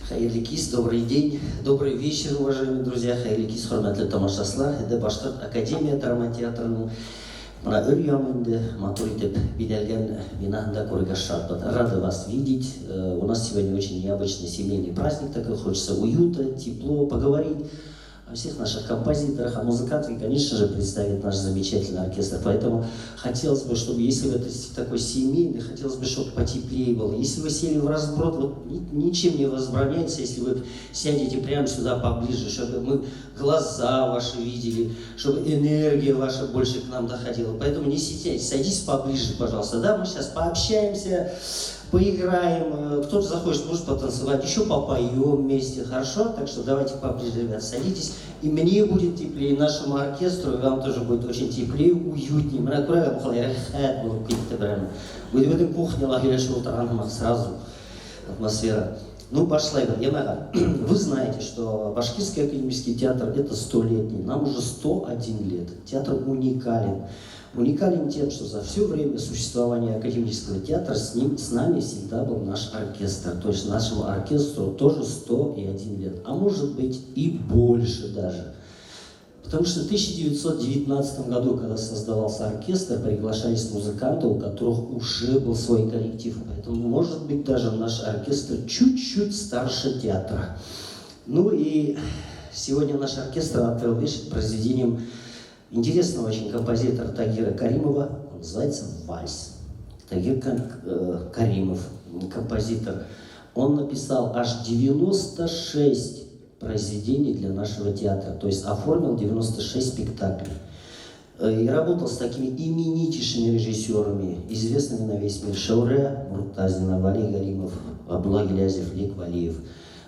Хайрликис, добрый день, добрый вечер, уважаемые друзья. Хайрликис, хурматлы тамашаслар. Это Башкирт Академия драма театрының мына өр-яңында матур итеп биделген бинасында көргәш шартбыз. Рады вас видеть. У нас сегодня очень необычный семейный праздник, такой хочется уюта, тепло, поговорить о всех наших композиторах, о музыкантах и, конечно же, представить наш замечательный оркестр. Поэтому хотелось бы, чтобы, если вы такой семейный, хотелось бы, чтобы потеплее было. Если вы сели в разброд, вот ничем не возбраняется, если вы сядете прямо сюда поближе, чтобы мы глаза ваши видели, чтобы энергия ваша больше к нам доходила. Поэтому не стесняйтесь, садитесь поближе, пожалуйста. Да, мы сейчас пообщаемся, поиграем, кто-то захочет, может потанцевать, еще попоем вместе, хорошо? Так что давайте поближе, ребят, садитесь. И мне будет теплее, и нашему оркестру, и вам тоже будет очень теплее, уютнее. Мы накроем, в этом кухне сразу атмосфера. Ну, пошла игра. Вы знаете, что Башкирский академический театр это 100-летний, нам уже 101 лет. Театр уникален. Уникален тем, что за все время существования академического театра с нами всегда был наш оркестр. То есть нашему оркестру тоже 101 лет, а может быть и больше даже. Потому что в 1919 году, когда создавался оркестр, приглашались музыканты, у которых уже был свой коллектив. Поэтому, может быть, даже наш оркестр чуть-чуть старше театра. Ну и сегодня наш оркестр открыл вечер произведением интересного очень композитора Тагира Каримова. Он называется «Вальс». Тагир Каримов, композитор, он написал аж 96 произведений для нашего театра, то есть оформил 96 спектаклей. И работал с такими именитейшими режиссерами, известными на весь мир: Шауре Муртазина, Вали Гаримов, Абдулла Гилязев, Лик Валиев.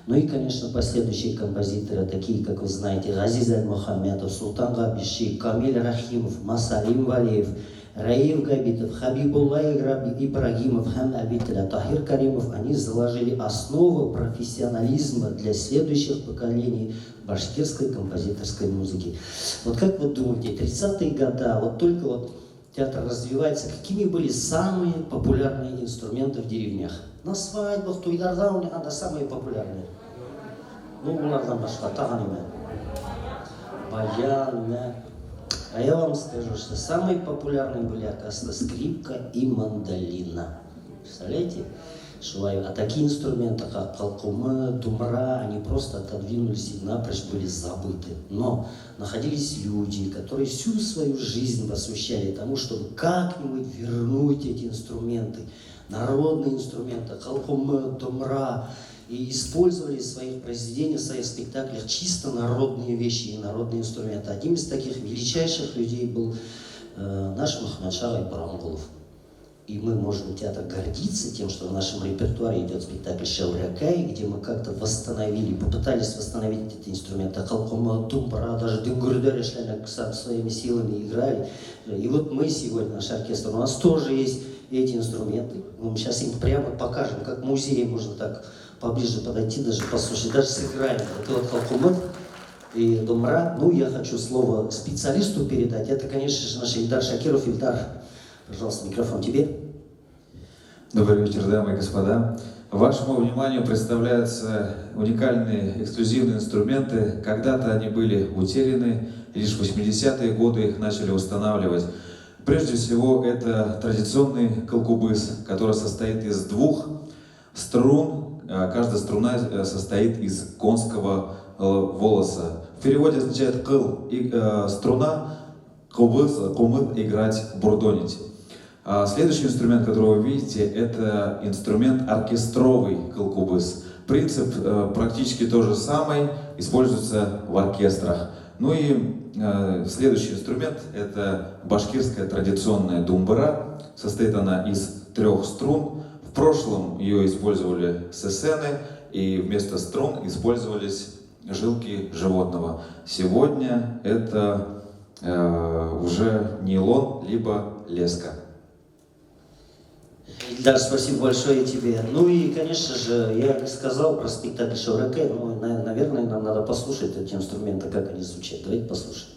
Ну и, конечно, последующие композиторы, такие, как вы знаете, Газиз Аль-Мухаммедов, Султан Габиши, Камиль Рахимов, Масалим Валиев, Раиф Габитов, Хабибулла Ибрагимов, Хан Абитля, Тахир Каримов, они заложили основу профессионализма для следующих поколений башкирской композиторской музыки. Вот как вы думаете, 30-е годы, вот только вот театр развивается, какими были самые популярные инструменты в деревнях? На свадьбах, туйларда у них самые популярные. Ну, улардан башка, тағаниме. Баян, А я вам скажу, что самые популярные были, оказывается, скрипка и мандолина. Представляете? А такие инструменты, как калкумы, думра, они просто отодвинулись и напрочь были забыты. Но находились люди, которые всю свою жизнь посвящали тому, чтобы как-нибудь вернуть эти инструменты, народные инструменты, калкумы, думра, и использовали в своих произведениях, в своих спектаклях чисто народные вещи и народные инструменты. Одним из таких величайших людей был наш Махмадшах Айбарангулов. И мы можем театр гордиться тем, что в нашем репертуаре идет спектакль «Шаурякай», где мы как-то восстановили, попытались восстановить эти инструменты. Калкума, думбра, даже дынгурдер своими силами играли. И вот мы сегодня, наш оркестр, у нас тоже есть эти инструменты. Мы сейчас им прямо покажем, как в музее можно так поближе подойти, даже послушать, даже сыграем. Это вот калкумат и думра. Ну, я хочу слово специалисту передать. Это, конечно же, наш Ильдар Шакиров. Ильдар, пожалуйста, микрофон тебе. Добрый вечер, дамы и господа. Вашему вниманию представляются уникальные эксклюзивные инструменты. Когда-то они были утеряны, лишь в 80-е годы их начали устанавливать. Прежде всего, это традиционный калкубыс, который состоит из двух струн. Каждая струна состоит из конского волоса. В переводе означает «кыл» и струна, кубыс, кумыт, играть, бурдонить. Следующий инструмент, который вы видите, это инструмент оркестровый калкубыс. Принцип практически тот же самый, используется в оркестрах. Ну и следующий инструмент – это башкирская традиционная думбра. Состоит она из 3 струн. В прошлом ее использовали сесены, и вместо струн использовались жилки животного. Сегодня это уже нейлон, либо леска. Да, спасибо большое тебе. Ну и, конечно же, я сказал про спектакль «Шаурякай», ну, наверное, нам надо послушать эти инструменты, как они звучат. Давайте послушаем.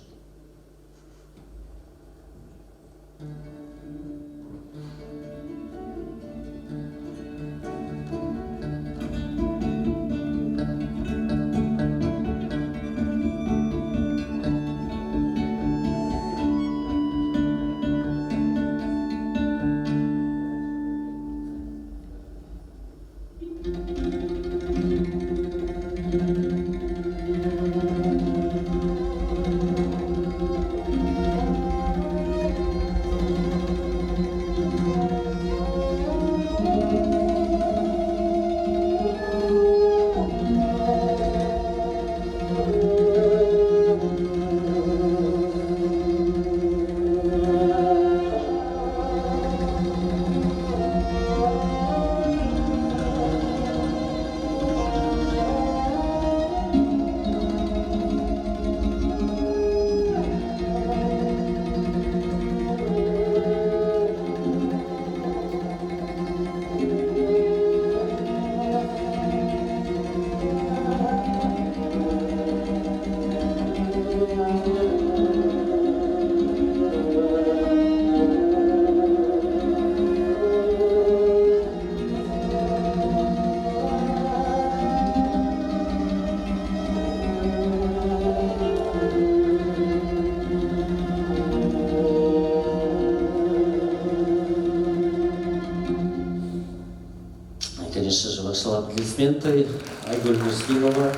Конечно же, ваши аплодисменты Айгуль Муслимова,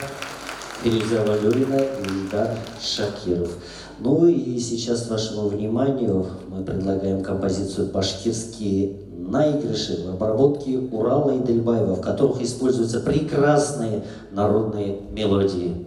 Фируза Валюрина и Ильдар Шакиров. Ну и сейчас вашему вниманию мы предлагаем композицию «Башкирские наигрыши» в обработке Урала и Дельбаева, в которых используются прекрасные народные мелодии.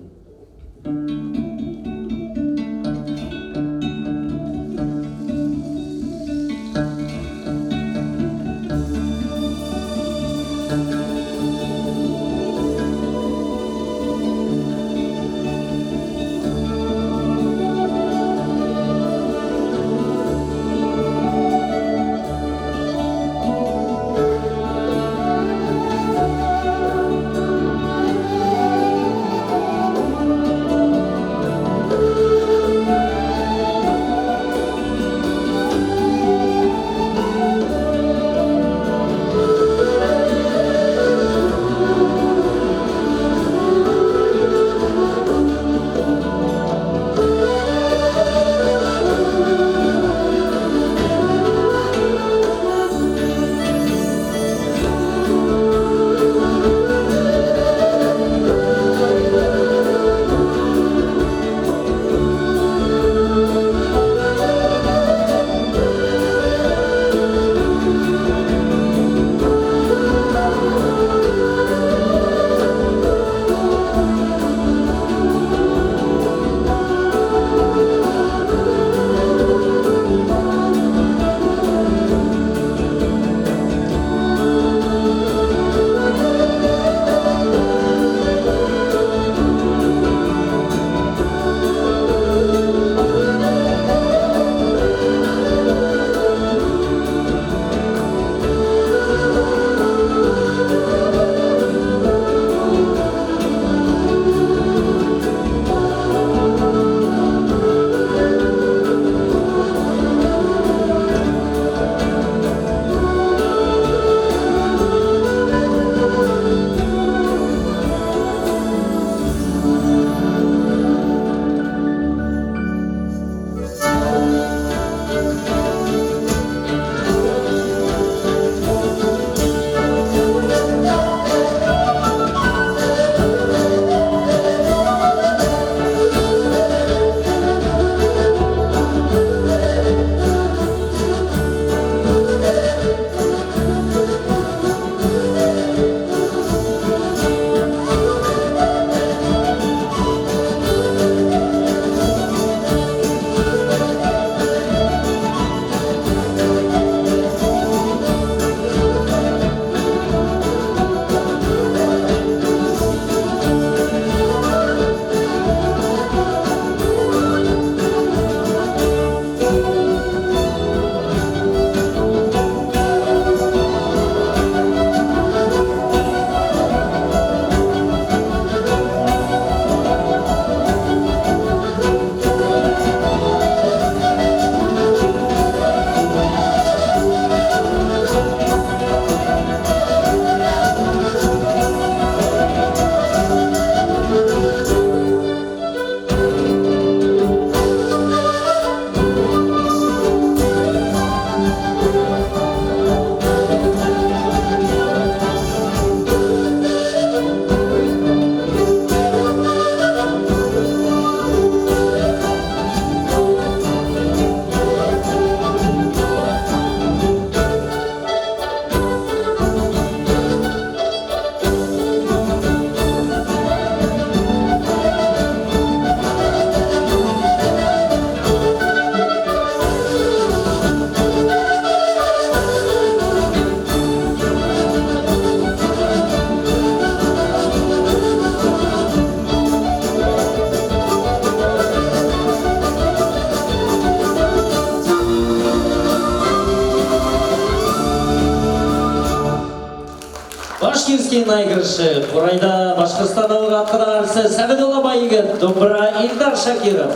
башкирский наигрыши. Бурайда Башкортостандық атқадан әрсі Сәбидолла Байыгет, Думбыра Ильдар Шакиров.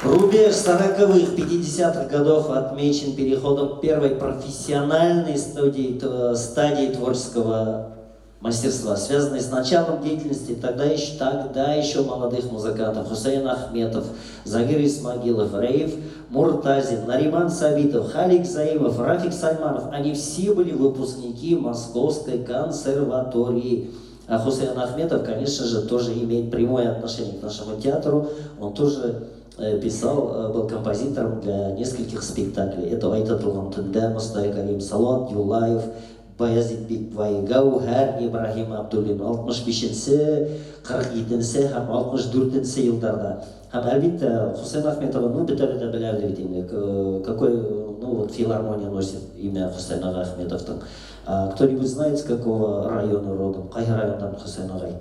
Рубеж 40-х, 50-х годов отмечен переходом первой профессиональной стадии творческого мастерства, связанной с началом деятельности тогда еще молодых музыкантов: Хусейн Ахметов, Загир Исмагилов, Раиф Муртазин, Нариман Сабитов, Халик Заимов, Рафик Сальманов. Они все были выпускники Московской консерватории. А Хусейн Ахметов, конечно же, тоже имеет прямое отношение к нашему театру. Он тоже писал, был композитором для нескольких спектаклей. Это Айтатулган Тында, Мустай Карим Салат, Юлаев, Баязид Бекбай, Гаухар, Ибрахим Абдуллин, 65-ші, 47-ші һәм 64-ші елдарда. Һәм әлбәттә Хусейн Ахметова, бөтәләргә беләләр бит инде. Какой, вот филармония носит имя Хусейна Ахметовтың. Кто-нибудь знает, с какого района родом? Кайгы райондан Хусейн агай?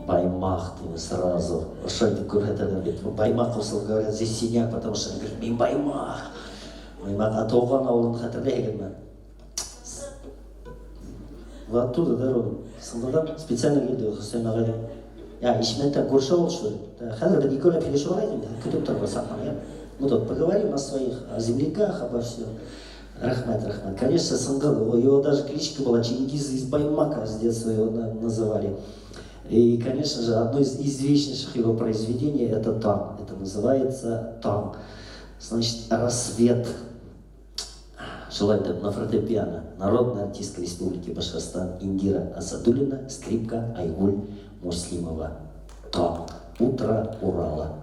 Баймак, сразу. Что это говорит? Баймак, говорят, здесь синяк, потому что он говорит, Баймак. Баймак, а Тоған ауылын хатırlayın мә. Вы оттуда, да, родом? Сындадан специально келді Хусейн ағайдың. Ишметтен көрші ол, что ли? Қазір бір екеулеп келеші орайдың, күтіп тұрға сақман, я? Мы тут поговорим о своих, о земляках, обо всем. Рахмат. Конечно, Сынгал, его даже кличка была Чингиз из Баймака, с детства его называли. И, конечно же, одно из известнейших его произведений – это «Тан». Это называется «Тан». Значит, «Рассвет». Желаю на фортепиано. Народная артистка Республики Башкортостан Индира Асадуллина, скрипка Айгуль Муслимова. «Тан. Утро Урала».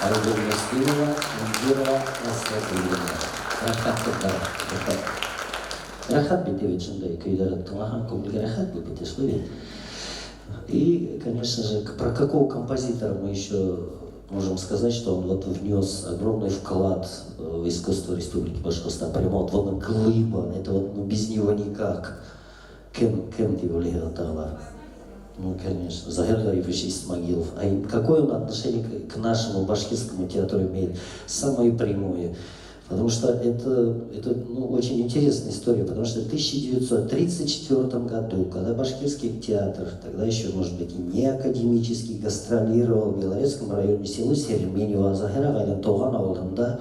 Айгуль Муслимова, Индира Насратуллина. Рахат бите ведь шундай көйлер тыңлаған көңілге рахат болып бите шулай. И, конечно же, про какого композитора мы еще можем сказать, что он вот внес огромный вклад в искусство Республики Башкортостан. Прямо вот он глыба, это вот ну, без него никак. Кем его тала? Ну, конечно, Захир Гарифович Исмагилов. А какое он отношение к нашему башкирскому театру имеет? Самое прямое. Потому что это ну, очень интересная история, потому что в 1934 году, когда башкирский театр, тогда еще, может быть, и не академический, гастролировал в Белорецком районе село Серменево, Захира Галентоган ауылында,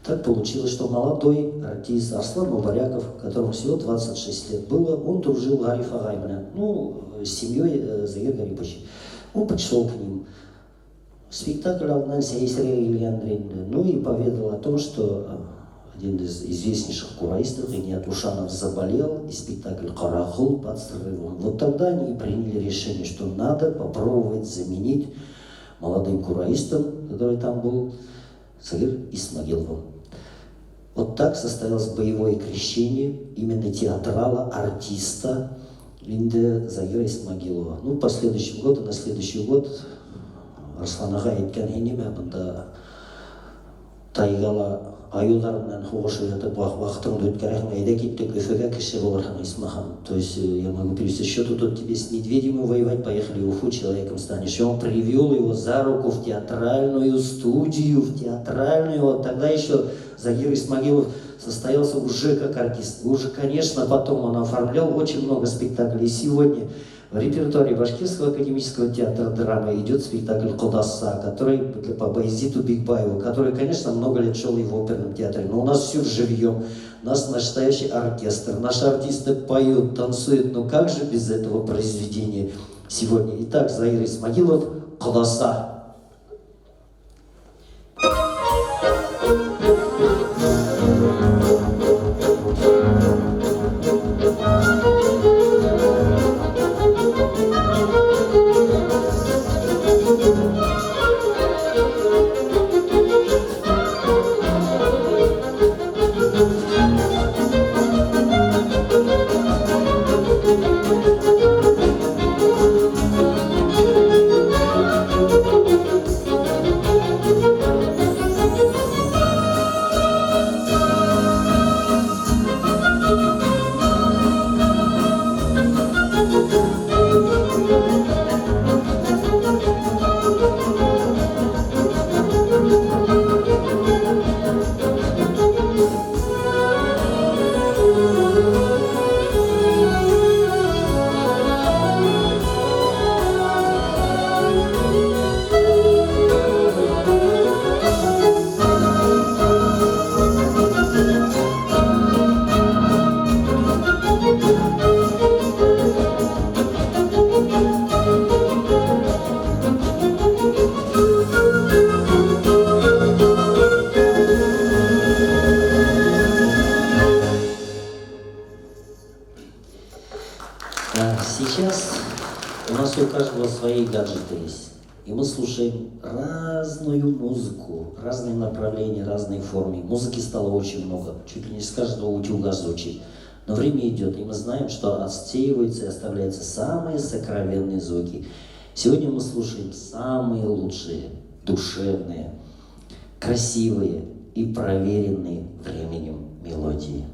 так получилось, что молодой артист Арслан Мубаряков, которому всего 26 лет было, он дружил Гариф Агаймана, ну, с семьей Захира Гарифовича. Он пришел к ним. Спектакль алдынан сәйсірге келгендерінде, ну и поведал о том, что один из известнейших кураистов, Геният Ушанов, заболел, и спектакль «Карахул» под срывом. Вот тогда они приняли решение, что надо попробовать заменить молодым кураистом, который там был, Захир Исмагиловым. Вот так состоялось боевое крещение именно театрала, артиста Захира Исмагилова. Ну, на следующий год Арсланаға айтқан енеме бұнда тайгала аюларынан хуғышы жатып уақытыңды өткерәхін айда кеттік Өфеге кіші болархан Исмахан. То есть я могу привести счету, тут тебе с медведями воевать, поехали в Уфу, человеком станешь. И он привел его за руку в театральную студию, Вот тогда еще Захир Исмагилов состоялся уже как артист. Уже, конечно, потом он оформлял очень много спектаклей. И сегодня в репертуаре Башкирского академического театра драмы идет спектакль «Кудаса», который по Баязиту Бигбаеву, который, конечно, много лет шел и в оперном театре. Но у нас все живьем, у нас настоящий оркестр, наши артисты поют, танцуют. Но как же без этого произведения сегодня? Итак, Захир Исмагилов «Кудаса». Сейчас у нас у каждого свои гаджеты есть. И мы слушаем разную музыку, разные направления, разные формы. Музыки стало очень много, чуть ли не с каждого утюга звучит. Но время идет, и мы знаем, что отсеиваются и оставляются самые сокровенные звуки. Сегодня мы слушаем самые лучшие, душевные, красивые и проверенные временем мелодии.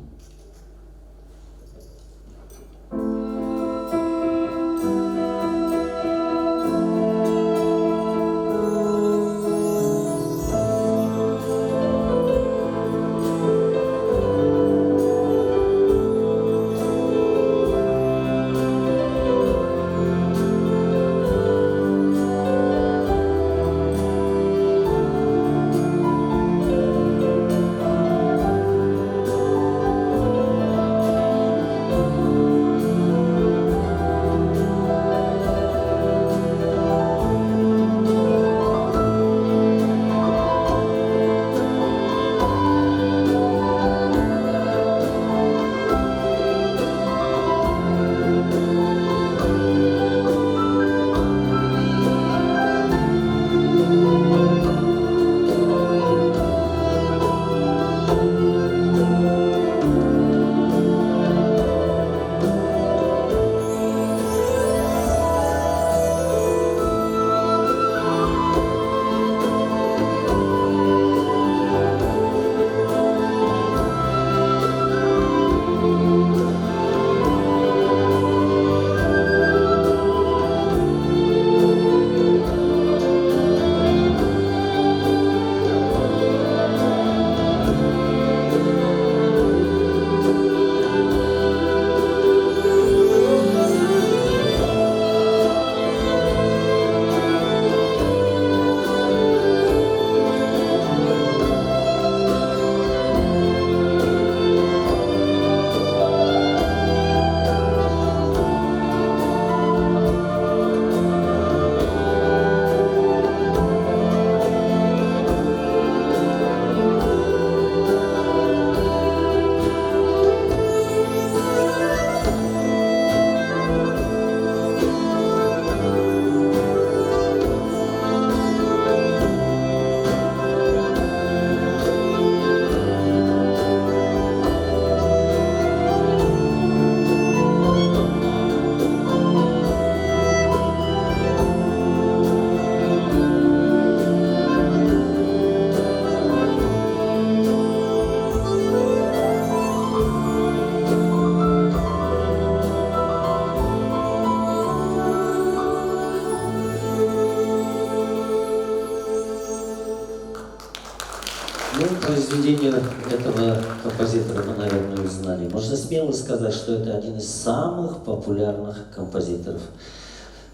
произведение этого композитора мы, наверное, узнали. Можно смело сказать, что это один из самых популярных композиторов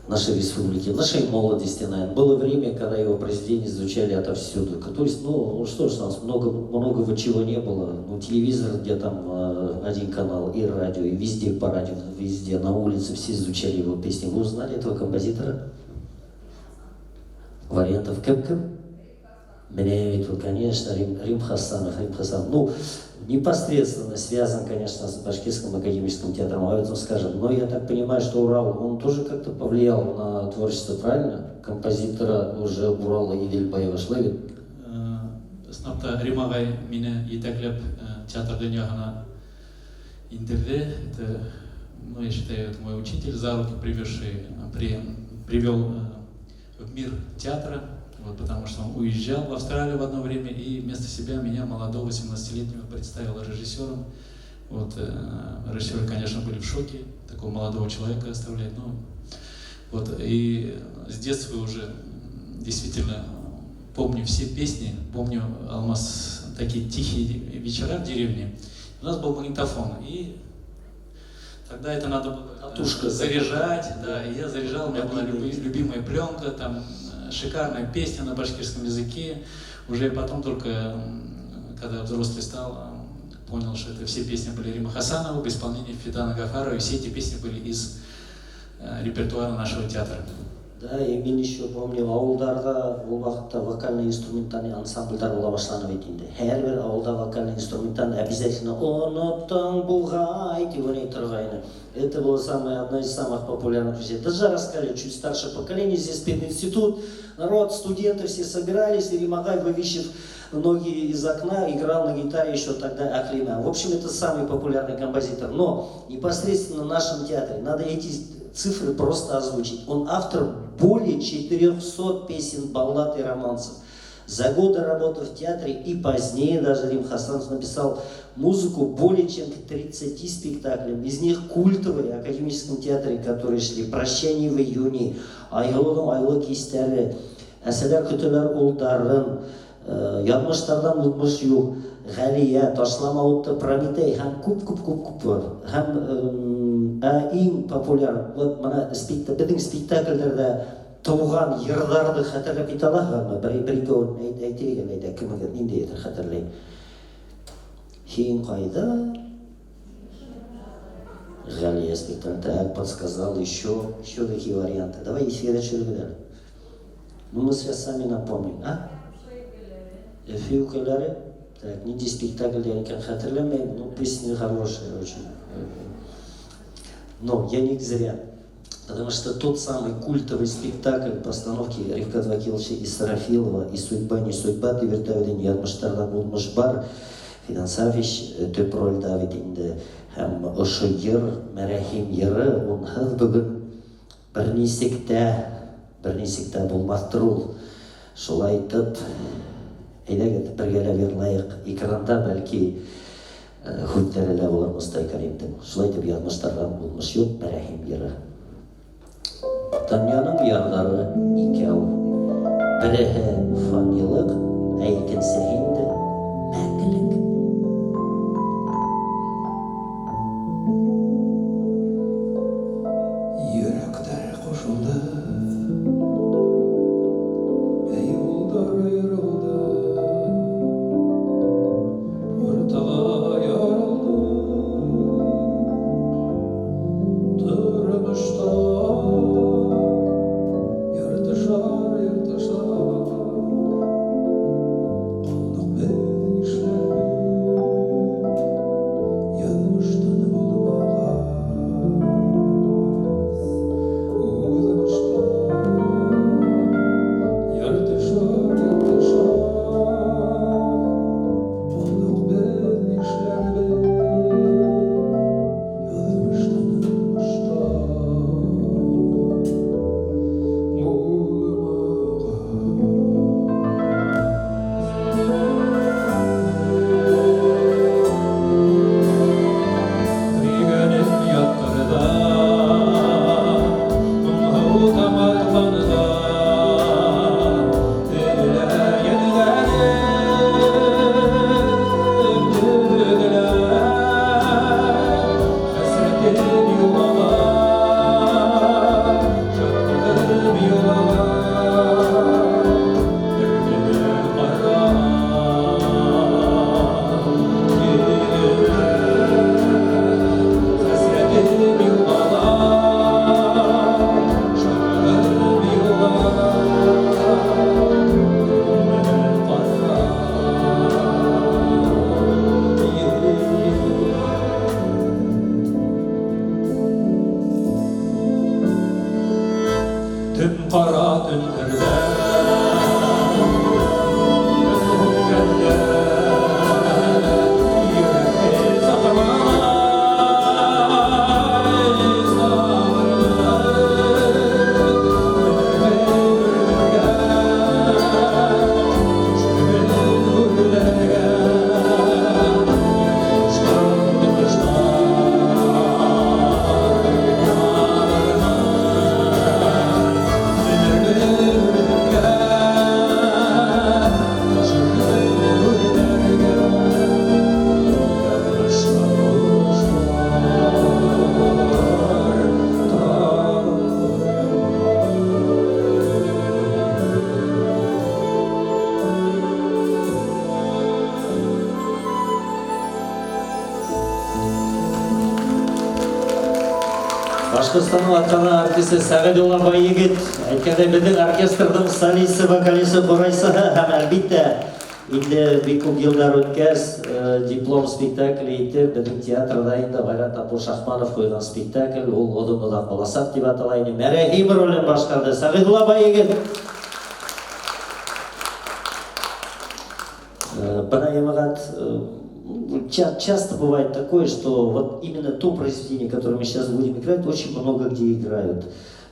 нашей республики, нашей молодости, наверное. Было время, когда его произведения звучали отовсюду. То есть, ну что ж, у нас многого чего не было. Ну, телевизор, где там один канал, и радио, и везде по радио, везде, на улице все звучали его песни. Вы узнали этого композитора? Вариантов кем-кем? Меня видел, конечно, Рим Хасанов. Ну, непосредственно связан, конечно, с Башкирским академическим театром, об этом скажем. Но я так понимаю, что Урал, он тоже как-то повлиял на творчество, правильно? Композитора уже Урала Идельбаева Шлевит. Снапта Римагай меня етәкләп театр дөньясына индерде. Это, ну, я считаю, это мой учитель, за руки привел в мир театра. Вот, потому что он уезжал в Австралию в одно время и вместо себя меня, молодого 18-летнего, представил режиссером. Вот, режиссеры, конечно, были в шоке, такого молодого человека оставлять. Ну, вот, и с детства уже действительно помню все песни, помню, Алмаз, такие тихие вечера в деревне. У нас был магнитофон, и тогда это надо было заряжать, да, и я заряжал, у меня была любимая пленка, там, шикарная песня на башкирском языке. Уже потом только, когда взрослый стал, понял, что это все песни были Рима Хасанова в исполнении Фидана Гафарова, и все эти песни были из репертуара нашего театра. Да, и мен еще помню, ауылдарда ол уақытта вокальный инструментальный ансамбльдар бола башланып етінде. Әрбір ауылда вокальный инструментальный обязательно «Оноптан буғай» деп ойнай тұрғайны. Это была одна из самых популярных вещей. Даже рассказали, чуть старшее поколение, здесь пединститут, народ, студенты все собирались, и Римагай, вывесив ноги из окна, играл на гитаре еще тогда Аклима. В общем, это самый популярный композитор. Но непосредственно в нашем театре надо эти цифры просто озвучить. Он автор более 400 песен, баллад и романсов. За годы работы в театре и позднее даже Рим Хасанов написал музыку более чем к 30 спектаклям. Из них культовые в академическом театре, которые шли «Прощание в июне», «Айлының айлы кестері», «Әселер күтілер ұлдарын», «Ядмыштардан ұлмыш юл», «Ғалия», «Ташламауытты», «Прометей», һәм күп бар. Һәм ең популяр, біздің спектакльдерде туған йырларды хәтерләп кете аласызмы? Бір-екеуін әйтелген әйдә, кімге нинди еді хәтерләй? Хин қайда? Ғалия спектакль. Так, подсказал еще какие варианты. Давай эфирда чүргілер. Ну, мы сейчас сами напомним, а? Эфиукалары. Так, нинди спектакльдер екен хәтерләмәйм, ну, песни хорошие очень. Но я не зря. Потому что тот самый культовый спектакль постановки Рифкат Вакиловича Исрафилова «И судьба, не судьба» Девертавиден Ядмыштардан Улмыш бар Фидан Сафич төп рольда бит һәм ошо йыр, мәрәхим йыры унһыҙ бөгөн бернисек тә булмаҫтыр ул. Шулай итеп, әйҙәгеҙ бергәләп йырлайыҡ. Экранда бәлки һүҙҙәре лә булыр Мостай Кәримдең. Шулай итеп Ядмыштардан Улмыш юҡ, мәрәхим йыры. Дөньяның ярҙары икәү. Береһе фанилыҡ, ә икенсеһе инде мәңгелек. Йөрәктәр ҡушылды, юлдар айырылды, уртаға ярылды, тормошта нишләр? түн қара түндерде Башқұртстанның атқаны артисі Сағидулла Байегет, әйткенде біздің оркестрдің солисі, вокалисі Бурайсы һәм әлбетте инде бик күп елдар үткәч диплом спектакле итеп безнең театрда инде Гайрат Апур Шахманов куйган спектакль, ул Одын Оdak баласак дип атала иде. Мәрәхим ролен башкарды Сағидулла Байегет. Часто бывает такое, что вот именно то произведение, которое мы сейчас будем играть, очень много где играют.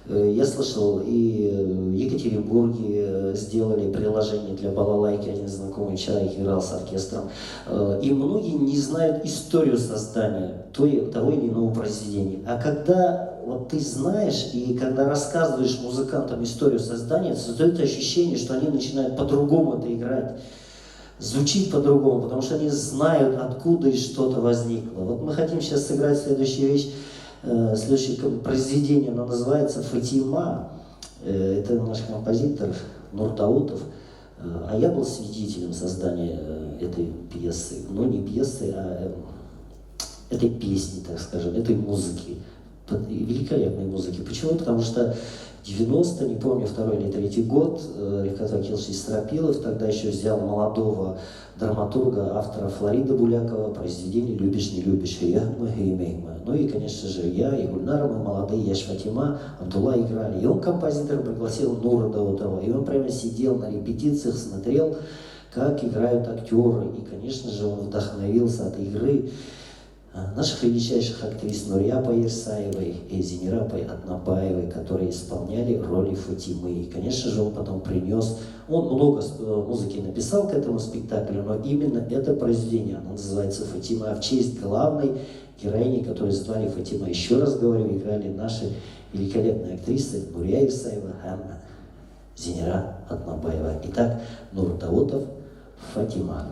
Я слышал, и в Екатеринбурге сделали приложение для балалайки, один знакомый человек играл с оркестром. И многие не знают историю создания того или иного произведения. А когда вот ты знаешь, и когда рассказываешь музыкантам историю создания, создает ощущение, что они начинают по-другому это играть. Звучит по-другому, потому что они знают, откуда и что-то возникло. Вот мы хотим сейчас сыграть следующую вещь, следующее произведение, оно называется «Фатима». Это наш композитор Нур Даутов. А я был свидетелем создания этой пьесы. Ну, не пьесы, а этой песни, так скажем, этой музыки. Великолепной музыки. Почему? Потому что 90, не помню, 2 или 3 год, Рифкат Акилович Истрапилов тогда еще взял молодого драматурга, автора Флорида Булякова, произведение «Любишь, не любишь», ну и, конечно же, я и Гульнара, мы молодые, Яш Фатима, Абдулла играли. И он, композитор, пригласил Нура Даутова, и он прямо сидел на репетициях, смотрел, как играют актеры, и, конечно же, он вдохновился от игры наших величайших актрис Нурьяпа Ерсаевой и Зинирапа Атнабаевой, которые исполняли роли Фатимы. И, конечно же, он потом принес, он много музыки написал к этому спектаклю, но именно это произведение, оно называется «Фатима», а в честь главной героини, которую звали Фатима. Еще раз говорю, играли наши великолепные актрисы Нурья Ерсаева и Зинира Атнабаева. Итак, Нур Даутов, «Фатима».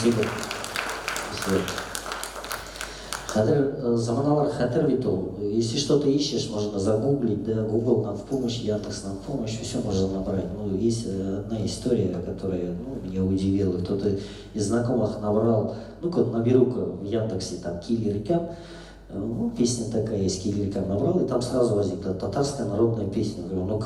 Спасибо. Спасибо. Заманалар хатер бит ол. Если что-то ищешь, можно загуглить, да, Google нам в помощь, Яндекс нам в помощь, все можно набрать. Ну, есть одна история, которая, меня удивила. Кто-то из знакомых набрал, наберу-ка в Яндексе там Киллер Кам, песня такая есть, Киллер Кам набрал, и там сразу возникла татарская народная песня. Я говорю,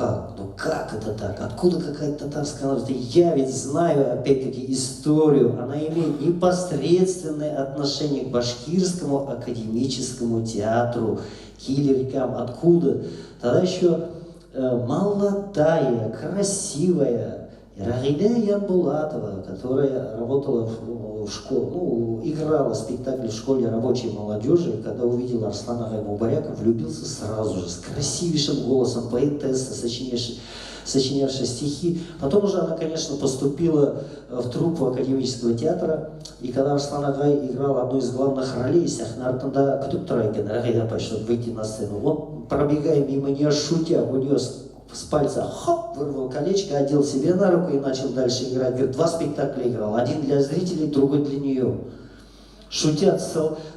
как это так? Откуда какая-то татарская народная? Я ведь знаю, опять-таки, историю. Она имеет непосредственное отношение к башкирскому академическому театру. Киллер Кам. Откуда? Тогда еще молодая, красивая Рагида Янбулатова, которая работала в школе, играла спектакль в школе рабочей молодежи, когда увидела Арслана Гаймубаряка, влюбился сразу же, с красивейшим голосом, поэтесса, сочинявшая стихи. Потом уже она, конечно, поступила в труппу академического театра, и когда Арслан Агай играл одну из главных ролей, сахнартында күтіп тұр екен Рагида апай, чтобы выйти на сцену. Он, пробегая мимо нее, шутя, унес с пальца, вырвал колечко, одел себе на руку и начал дальше играть. Говорит, 2 спектакля играл, один для зрителей, другой для нее. Шутя,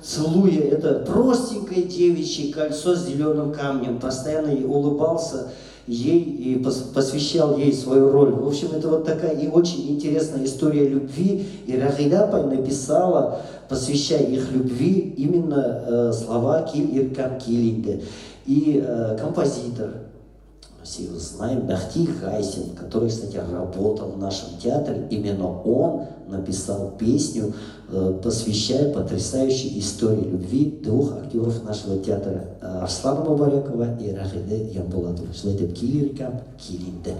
целуя это простенькое девичье кольцо с зеленым камнем, постоянно улыбался ей и посвящал ей свою роль. В общем, это вот такая и очень интересная история любви. И Рагида апай написала, посвящая их любви, именно слова Киллер Кам Килинде. И композитор, все его знаем, Дахти Хайсин, который, кстати, работал в нашем театре, именно он написал песню, посвящая потрясающей истории любви 2 актеров нашего театра, Арслана Мубарякова и Рагиды Янбулатова. Желаю Киллер Кам Килинде.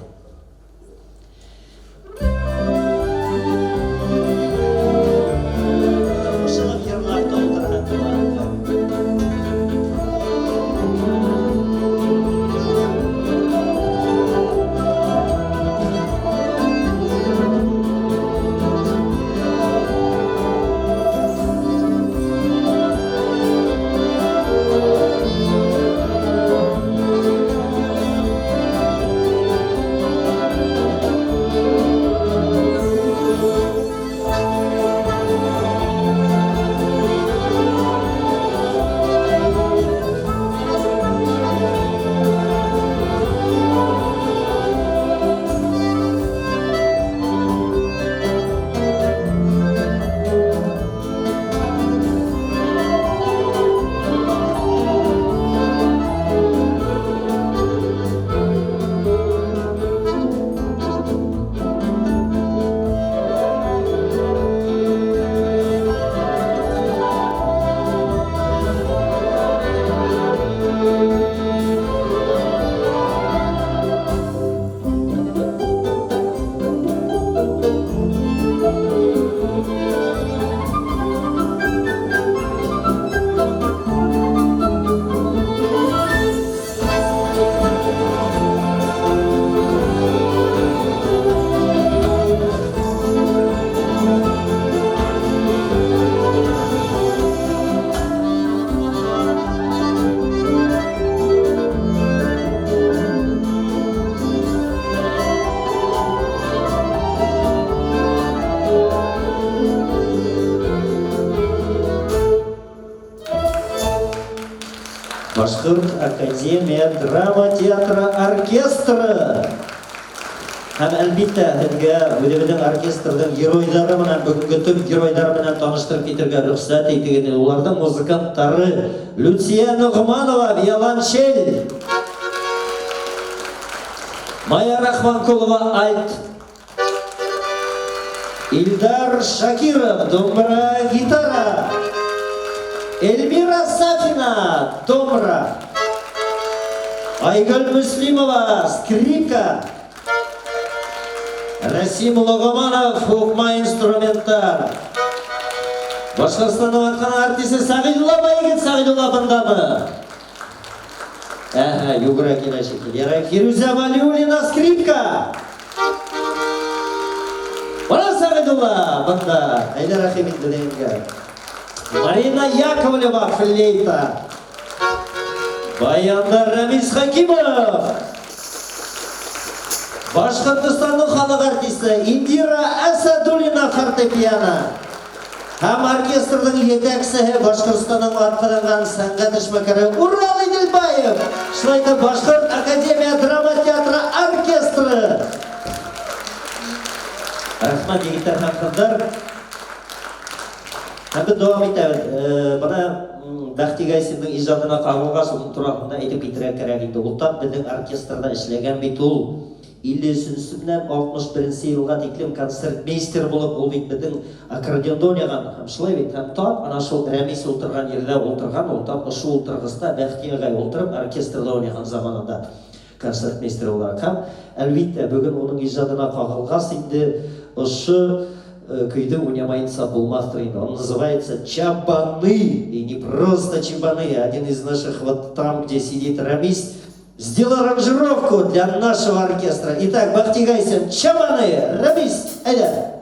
Башқұрт Академия драма театра оркестры. Һәм әлбиттә һеҙгә үҙебеҙҙең оркестрҙың геройҙары менән, бөгөнгө төп геройҙары менән таныштырып китергә рөхсәт итегеҙ. Уларҙың музыканттары Люция Нуғманова, виолончель, Майя Рахманқулова, альт, Ильдар Шакиров, домбыра, гитара, Эльмира Сафина, домбыра, Айгүл Муслимова, скрипка, Расим Логоманов, укма инструментар, Башқұртстанның атқан артисі Сағидулла Байгет, Сағидулла бындамы? Югра келешек. Фируза Валиулина, скрипка. Бара Сағидулла бында. Айдар Ахимин деденге. Марина Яковлева, флейта. Баянда Рамис Хакимов. Башқұртстанның халық артисі Индира Асадуллина, фортепиано. Һәм оркестрның җитәкчесе Башкортстанның атқарылган сәнгать эшмәкәре Урал Иделбаев. Шулай да Башкорт академия драма театры оркестры. Рәхмәт егетләр һәм кызлар. Һәм дәвам итәбез. Бана Бәхти Гайсинның иҗатына кагылган шуның турында әйтеп китәргә кирәк инде. Ул тап безнең оркестрда эшләгән бит ул. 50 белән 61 елга тиклем концертмейстер булып, ул бит безнең аккордеонда уйнаган. Һәм шулай бит, һәм тап ана шул Рәмис утырган yerдә утырган, ул тап ошол утыргызда Бәхти агай утырып оркестрда уйнаган заманында концертмейстер буларак. Һәм әлбәттә бүген уның иҗатына кагылгас инде ошо көйдө уйнамайынса булмастыр инде. Он называется «Чабаны». И не просто чабаны, а один из наших вот там, где сидит Рамис, сделал аранжировку для нашего оркестра. Итак, Бахти Гайсин, «Чабаны». Рамис, айда.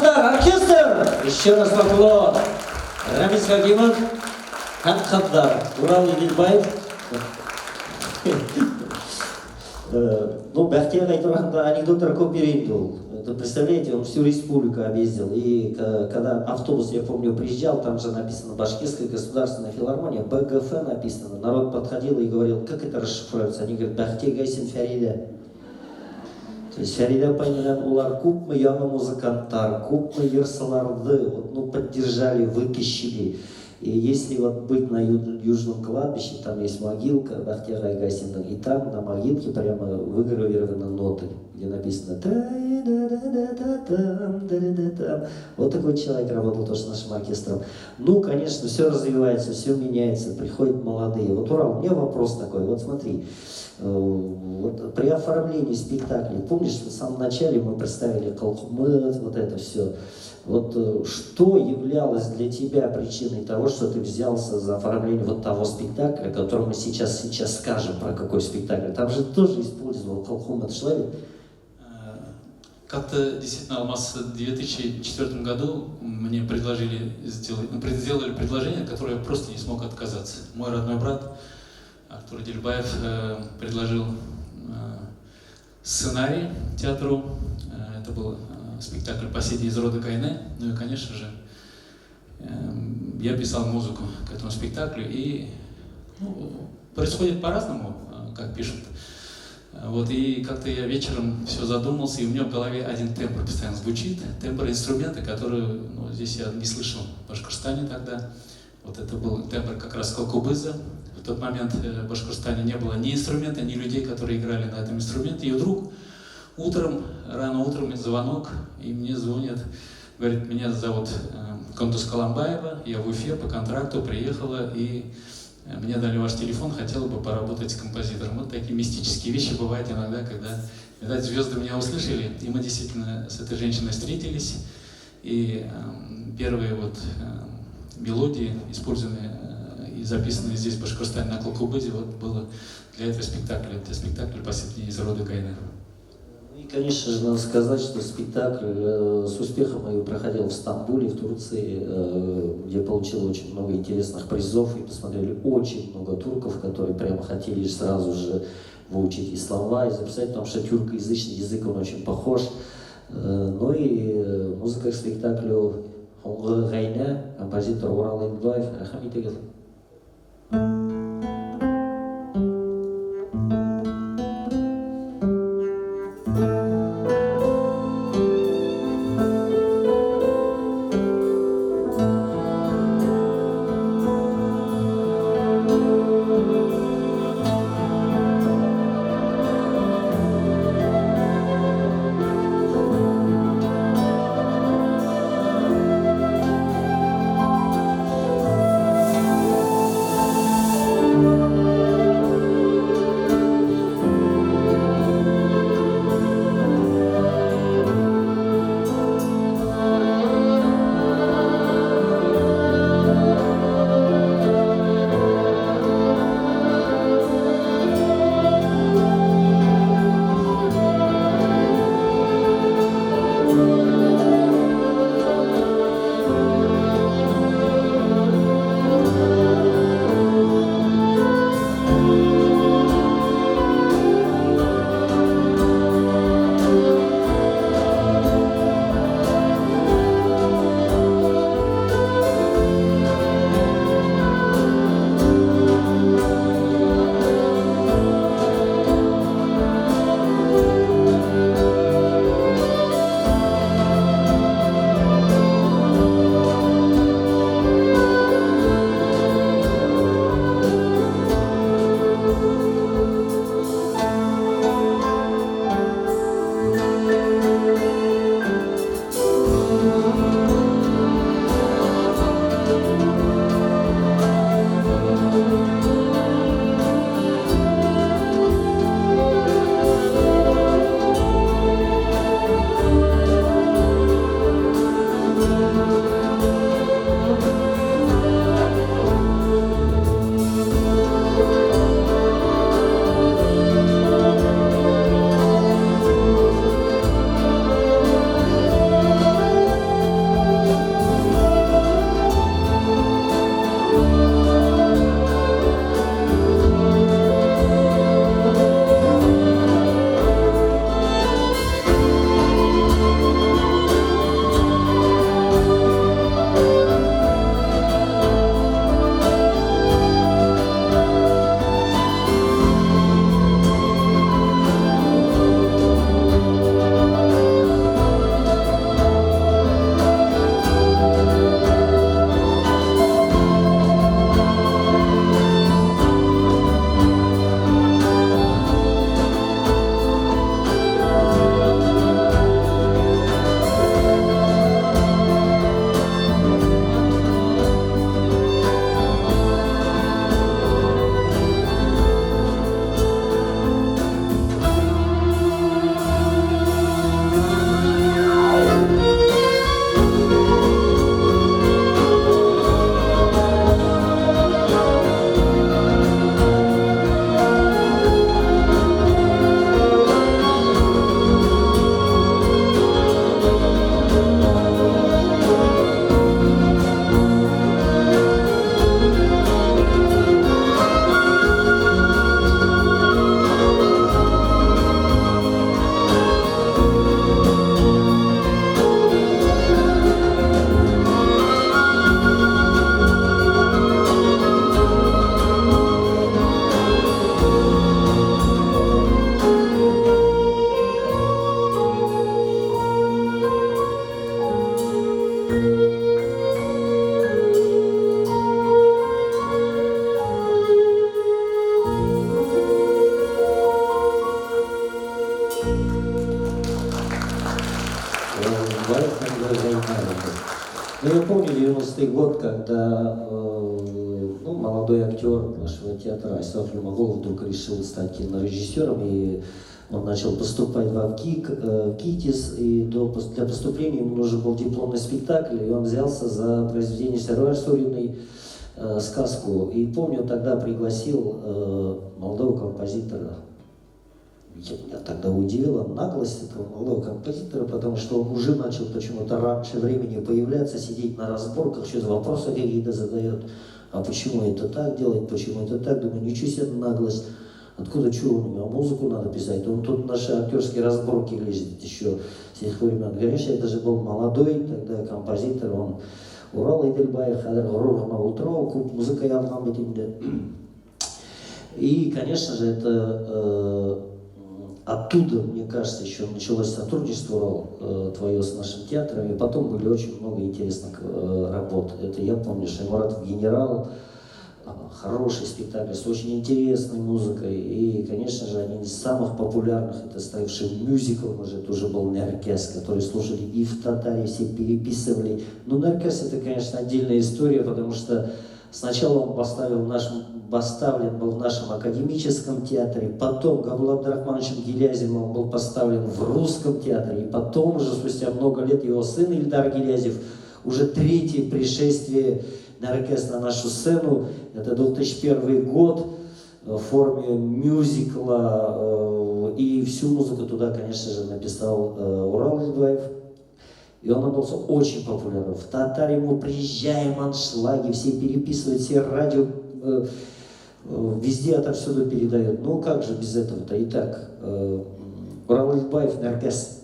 Оркестр! Еще раз поклон. Рамис Хакимов, Ханхабдар, Урал Иделбаев. Ну, Бәхти агай турында анекдоттар көп берейін был. Представляете, он всю республику объездил. И когда автобус, я помню, приезжал, там же написано Башкирская государственная филармония, БГФ написано. Народ подходил и говорил, как это расшифруется? Они говорят, Бәхти Гайсин Фәрида. То есть Фәрида Пайнилан улар күпме яңа музыканттар, күпме йырсыларды ну, поддержали, вытащили. И если вот быть на Южном кладбище, там есть могилка Бахти агай Гайсинның, и там на могилке прямо выгравированы ноты, где написано вот такой человек работал тоже с нашим оркестром. Ну, конечно, все развивается, все меняется, приходят молодые. Вот, Урал, у меня вопрос такой, вот смотри. Вот при оформлении спектакля, помнишь, в самом начале мы представили Колхмет, вот это все. Вот что являлось для тебя причиной того, что ты взялся за оформление вот того спектакля, который мы сейчас скажем про какой спектакль? Там же тоже использовал Колхмет Шлевик. Как-то действительно, Алмаз, в 2004 году мне сделали предложение, от которого я просто не смог отказаться. Мой родной брат, Артур Дельбаев предложил сценарий театру. Это был спектакль «Последний из рода Гайне». Ну и, конечно же, я писал музыку к этому спектаклю. И происходит по-разному, как пишут. Вот, и как-то я вечером все задумался, и у меня в голове один тембр постоянно звучит. Тембр инструмента, который здесь я не слышал в Башкортостане тогда. Вот это был тембр как раз колкобыза. В тот момент в Башкортостане не было ни инструмента, ни людей, которые играли на этом инструменте. И вдруг рано утром звонок, и мне звонят, говорит, меня зовут Кондус Каламбаева, я в Уфе по контракту приехала, и мне дали ваш телефон, хотела бы поработать с композитором. Вот такие мистические вещи бывают иногда, когда, видать, звезды меня услышали, и мы действительно с этой женщиной встретились, и первые мелодии, использованные и записанные здесь в Башкортостане на колкобызе, было для этого спектакля. Это спектакль «Последний из рода Гайне». И, конечно же, надо сказать, что спектакль с успехом я проходил в Стамбуле, в Турции, где получил очень много интересных призов, и посмотрели очень много турков, которые прямо хотели сразу же выучить и слова, и записать, потому что тюркоязычный язык, он очень похож. Ну и музыка к спектаклю «Хоңғы Гайне», композитор Орал Эмдбаев, рахмет егер. Ну, я помню 90-й год, когда молодой актер нашего театра Айсаф Люмагулов вдруг решил стать кинорежиссером, и он начал поступать в КИТИС, и для поступления ему нужен был дипломный спектакль, и он взялся за произведение Сервар Суриной сказку. И помню, тогда пригласил молодого композитора. Меня тогда удивила наглость этого молодого композитора, потому что он уже начал почему-то раньше времени появляться, сидеть на разборках, что-то вопросы какие-то задает. А почему это так делать, почему это так? Думаю, ничего себе наглость. Откуда что у него? Музыку надо писать. Он тут наши актерские разборки лезет еще с тех времен. Конечно, это же был молодой тогда композитор, он Урал Эдельбаев, Хадар Гурурна Утрау, музыка явно этим. И, конечно же, это оттуда, мне кажется, еще началось сотрудничество твое с нашим театром, и потом были очень много интересных работ. Это я помню, Шаймурат генерал, хороший спектакль с очень интересной музыкой, и, конечно же, один из самых популярных, это ставший мюзикл, уже тоже был «Неркес», который слушали и в Татаре, все переписывали. Но «Неркес» это, конечно, отдельная история, потому что сначала он поставлен был в нашем академическом театре, потом Габул Абдрахмановичем Гилязевым он был поставлен в русском театре, и потом уже спустя много лет его сын Ильдар Гилязев, уже третье пришествие Неркес на нашу сцену, это 2001 год, в форме мюзикла, и всю музыку туда, конечно же, написал Урал Эдельбаев. И он был очень популярен. В Татаре мы приезжаем, аншлаги, все переписывают, все радио, везде отовсюду передают. Ну как же без этого-то? Итак, Урал Эдельбаев, «Неркес».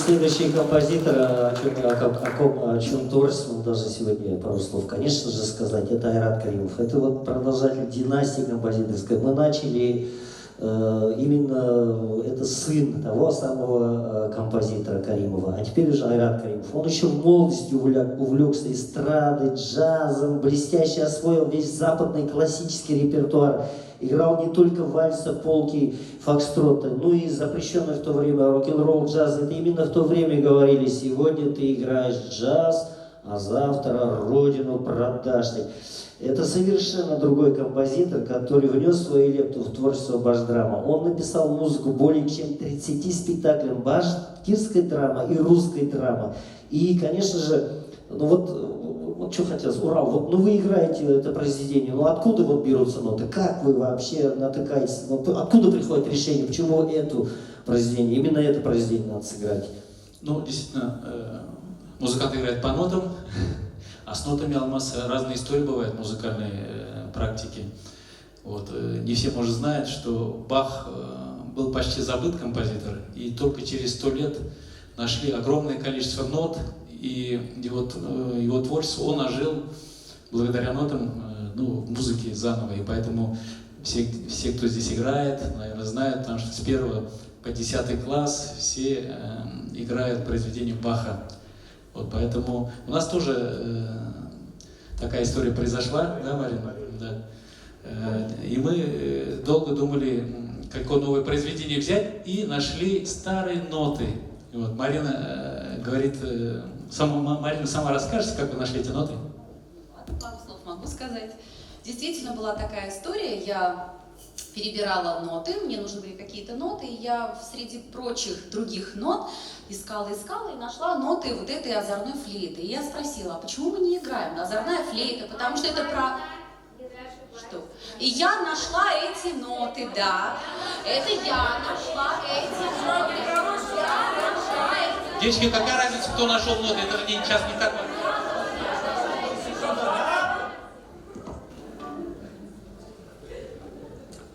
Следующий композитор, о чем творчеством даже сегодня пару слов, конечно же, сказать, это Айрат Каримов. Это вот продолжатель династии композиторской. Мы начали именно это сын того самого композитора Каримова, а теперь уже Айрат Каримов. Он еще в молодости увлекся эстрадой, джазом, блестяще освоил весь западный классический репертуар. Играл не только вальса, полки, фокстроты, ну и запрещенный в то время рок-н-ролл, джаз. Это именно в то время говорили: сегодня ты играешь джаз, а завтра родину продашь. Это совершенно другой композитор, который внес свою лепту в творчество башдрама. Он написал музыку более чем 30 спектаклям башкирской драмы и русской драмы. И, конечно же, ну вот что хотелось, Урал, вот, ну вы играете это произведение, ну откуда вот берутся ноты, как вы вообще натыкаетесь, ну, откуда приходит решение, почему это произведение, именно это произведение надо сыграть? Ну, действительно, музыкант играет по нотам, а с нотами, Алмаз, разные истории бывают, музыкальной практики. Вот. Не все, может, знают, что Бах был почти забыт композитор, и только через 100 лет нашли огромное количество нот, и его творчество он ожил благодаря нотам, ну, музыки заново. И поэтому все, кто здесь играет, наверное, знают, потому что с 1 по 10 класс все играют произведения Баха. Вот, поэтому у нас тоже такая история произошла, да, Марина? Да. И мы долго думали, какое новое произведение взять, и нашли старые ноты. И вот Марина говорит, Марина сама расскажет, как вы нашли эти ноты? Пару слов могу сказать. Действительно была такая история, я перебирала ноты, мне нужны были какие-то ноты, и я среди прочих других нот искала и нашла ноты вот этой озорной флейты. И я спросила: а почему мы не играем? Озорная флейта, потому что это про... Что? И я нашла эти ноты, да. Это я нашла эти ноты. Девочки, какая разница, кто нашел ноты? Это же сейчас не так.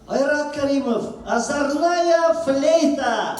Айрат Каримов, озорная флейта.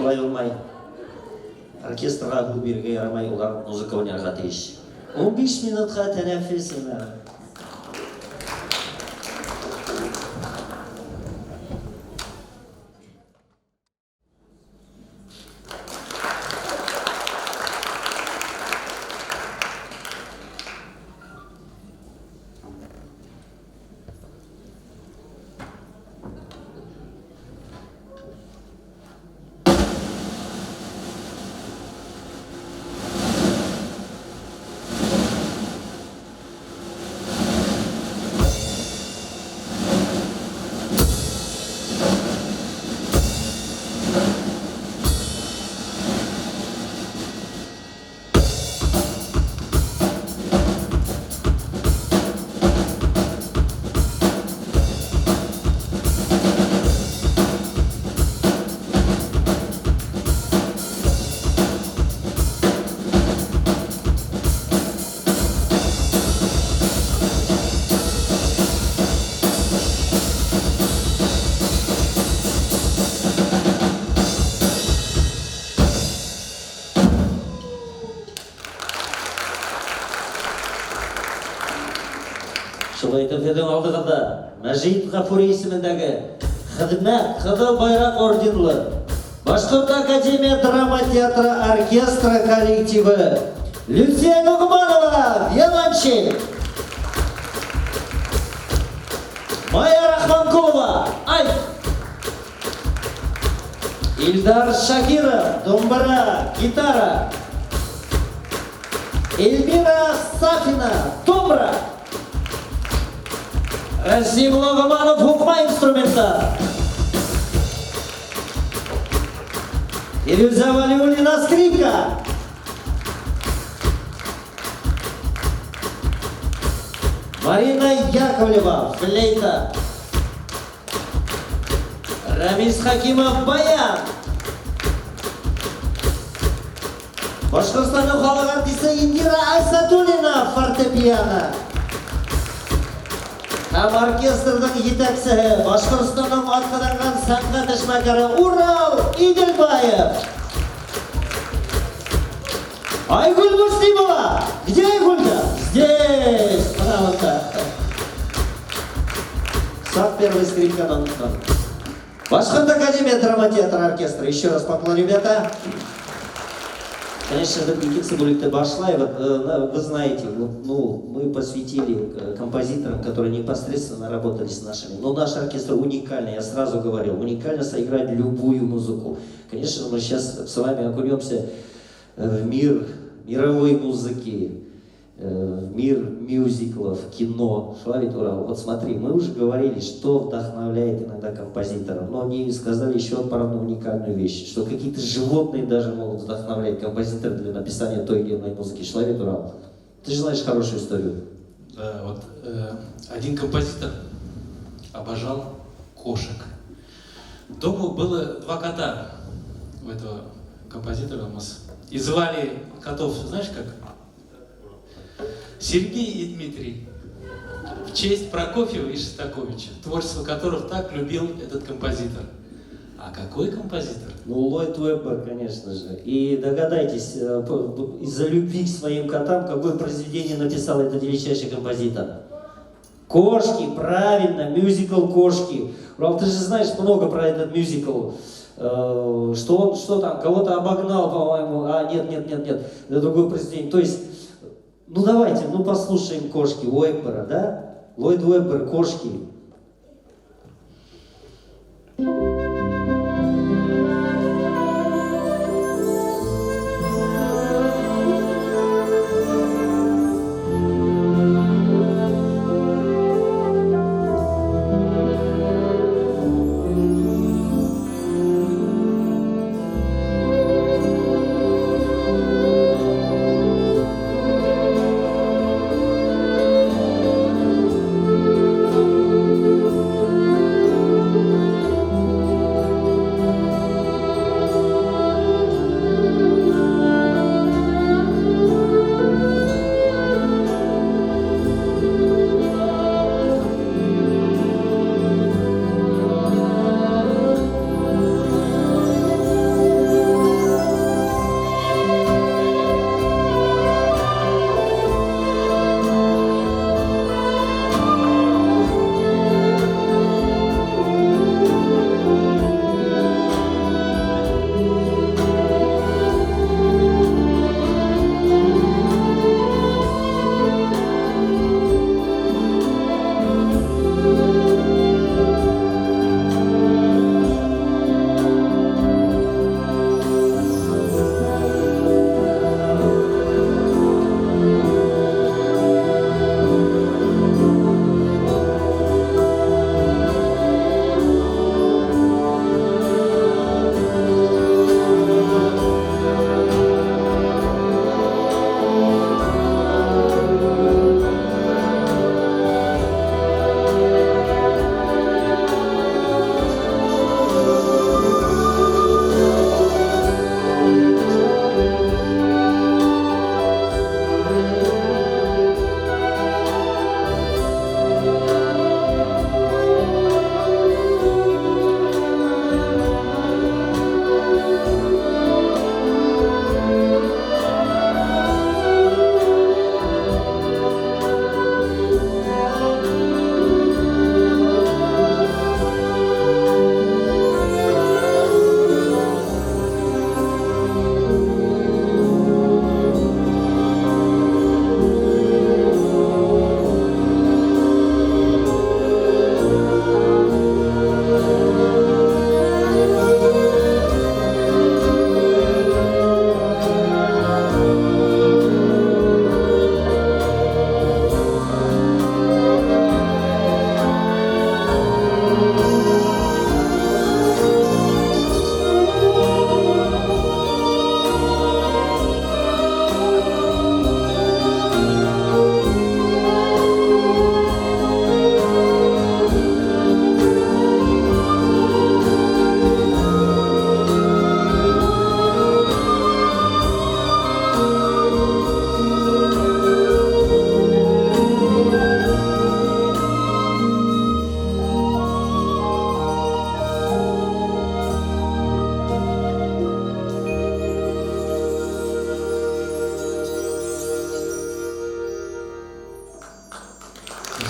Олай болмай. Оркестрға беруге ярамай, олар музыка ойнарға тиіс. 15 минутқа тәнәфіс емәр. Шулайтып алдығында Мәжит Ғафури есіміндегі Хидмет Қызыл Байрақ орденлі Башқұрт Академия драма театры оркестра коллективі Люция Нугманова, виолончель, Майя Рахманкулова, альт, Ильдар Шакиров, домбыра, гитара, Эльмира Сафина, домбра, Расим Логоманов, хукма инструмента, Илюза Валиулина, скрипка, Марина Яковлева, флейта, Рамис Хакимов, баян, Башқұртстанның халық артисі Индира Айсатуллина, фортепиано. Һәм оркестрдің жетекшісі Башқұртстанның атқаданған сәнғат эшмәкәре Урал Иделбаев. Айгүл Муслимова. Где Айгулька? Здесь. Пожалуйста. Сад первый скрипка. Башқұрт Академия драма театра оркестра. Еще раз поклон, ребята. Конечно, Никита Булик Башлаева, вы знаете, мы посвятили композиторам, которые непосредственно работали с нашими. Но наш оркестр уникальный, я сразу говорил, уникально сыграть любую музыку. Конечно, мы сейчас с вами окунемся в мир мировой музыки, в мир мюзиклов, кино. Шалавит Урал, вот смотри, мы уже говорили, что вдохновляет иногда композиторов, но они сказали еще одну уникальную вещь, что какие-то животные даже могут вдохновлять композитора для написания той или иной музыки. Шалавит Урал, ты же знаешь хорошую историю. Да, вот один композитор обожал кошек. Дома было 2 кота у этого композитора. И звали котов, знаешь как? Сергей и Дмитрий, в честь Прокофьева и Шостаковича, творчество которых так любил этот композитор. А какой композитор? Ну, Ллойд Уэббер, конечно же. И догадайтесь, из-за любви к своим котам, какое произведение написал этот величайший композитор? Кошки, правильно, мюзикл «Кошки». Рал, ты же знаешь много про этот мюзикл. Что он, что там, кого-то обогнал, по-моему. Нет, это другое произведение. То есть, ну давайте, послушаем «Кошки» Уэббера, да? Ллойд Уэббер, «Кошки».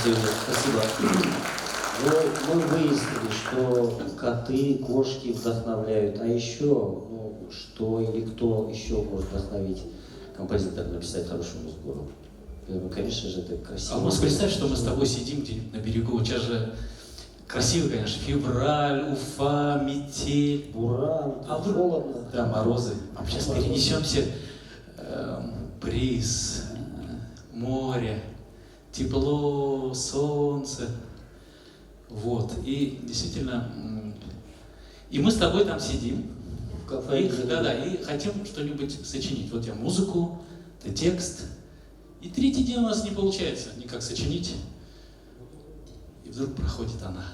Спасибо. Ну, мы выяснили, что коты, кошки вдохновляют, а еще, ну, что или кто еще может вдохновить композитора написать хорошую музыку? Ну, конечно же, это красиво. А можешь представить, что мы с тобой сидим где-нибудь на берегу, сейчас же красиво, конечно, февраль, Уфа, метель. Буран, холодно. Да, морозы. А мы сейчас перенесемся бриз, море, тепло, солнце. Вот. И действительно, и мы с тобой там сидим. В кафе. И хотим что-нибудь сочинить. Вот я музыку, ты текст. И третий день у нас не получается никак сочинить. И вдруг проходит она.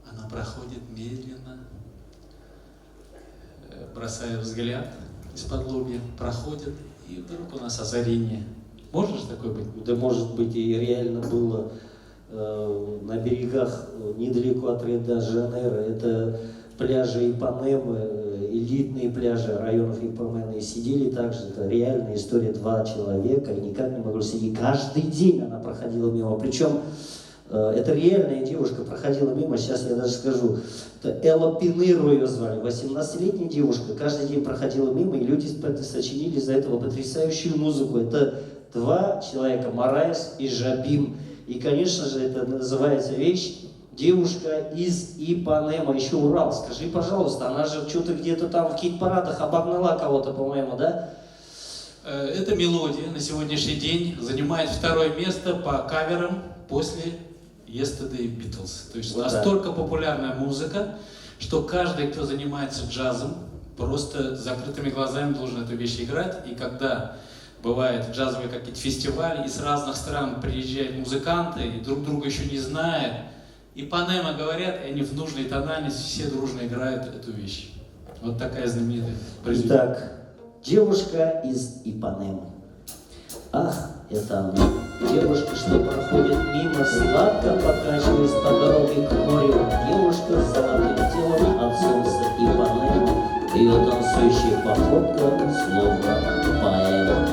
Она проходит медленно, бросая взгляд из-под лобья, проходит, и вдруг у нас озарение. Может же такое быть? Да, может быть, и реально было на берегах недалеко от Рио-де-Жанейро. Это пляжи Ипанемы, элитные пляжи районов Ипанемы. И сидели также, это реальная история, 2 человека, и никак не могли сидеть. Каждый день она проходила мимо. Причем это реальная девушка проходила мимо, сейчас я даже скажу. Это Элла Пинейро ее звали, 18-летняя девушка, каждый день проходила мимо, и люди сочинили из-за этого потрясающую музыку. Это 2 человека, Мараис и Жабим. И, конечно же, это называется вещь «Девушка из Ипанема», еще Урал. Скажи, пожалуйста, она же что-то где-то там в хит-парадах обогнала кого-то, по-моему, да? Эта мелодия на сегодняшний день занимает 2-е место по каверам после Yesterday Beatles. То есть вот настолько популярная музыка, что каждый, кто занимается джазом, просто с закрытыми глазами должен эту вещь играть. И когда бывают джазовые какие-то фестивали, и с разных стран приезжают музыканты, и друг друга еще не знают, Ипанема говорят, и они в нужной тональности все дружно играют эту вещь. Вот такая знаменитая произведение. Итак, девушка из Ипанемы. Ах, это она. Девушка, что проходит мимо, сладко покачиваясь по дороге к морю. Девушка с золотым телом от солнца Ипанемы. Ее танцующая походка словно поэма.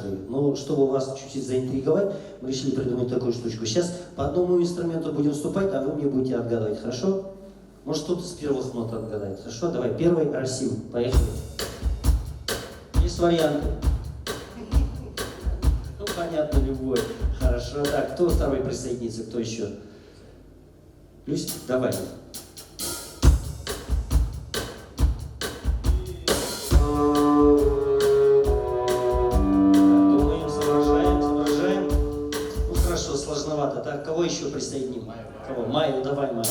каждый. Но чтобы вас чуть-чуть заинтриговать, мы решили придумать такую штучку. Сейчас по одному инструменту будем вступать, а вы мне будете отгадывать, хорошо? Может, кто-то с первых нот отгадает, хорошо? Давай, первый Расим, поехали. Есть варианты? Ну, понятно, любой. Хорошо, так, кто второй присоединится, кто еще? Люсь, давай. Думаем, соображаем. Ну, хорошо, сложновато. Так, кого еще присоединим? Кого? Майю, давай, Майю.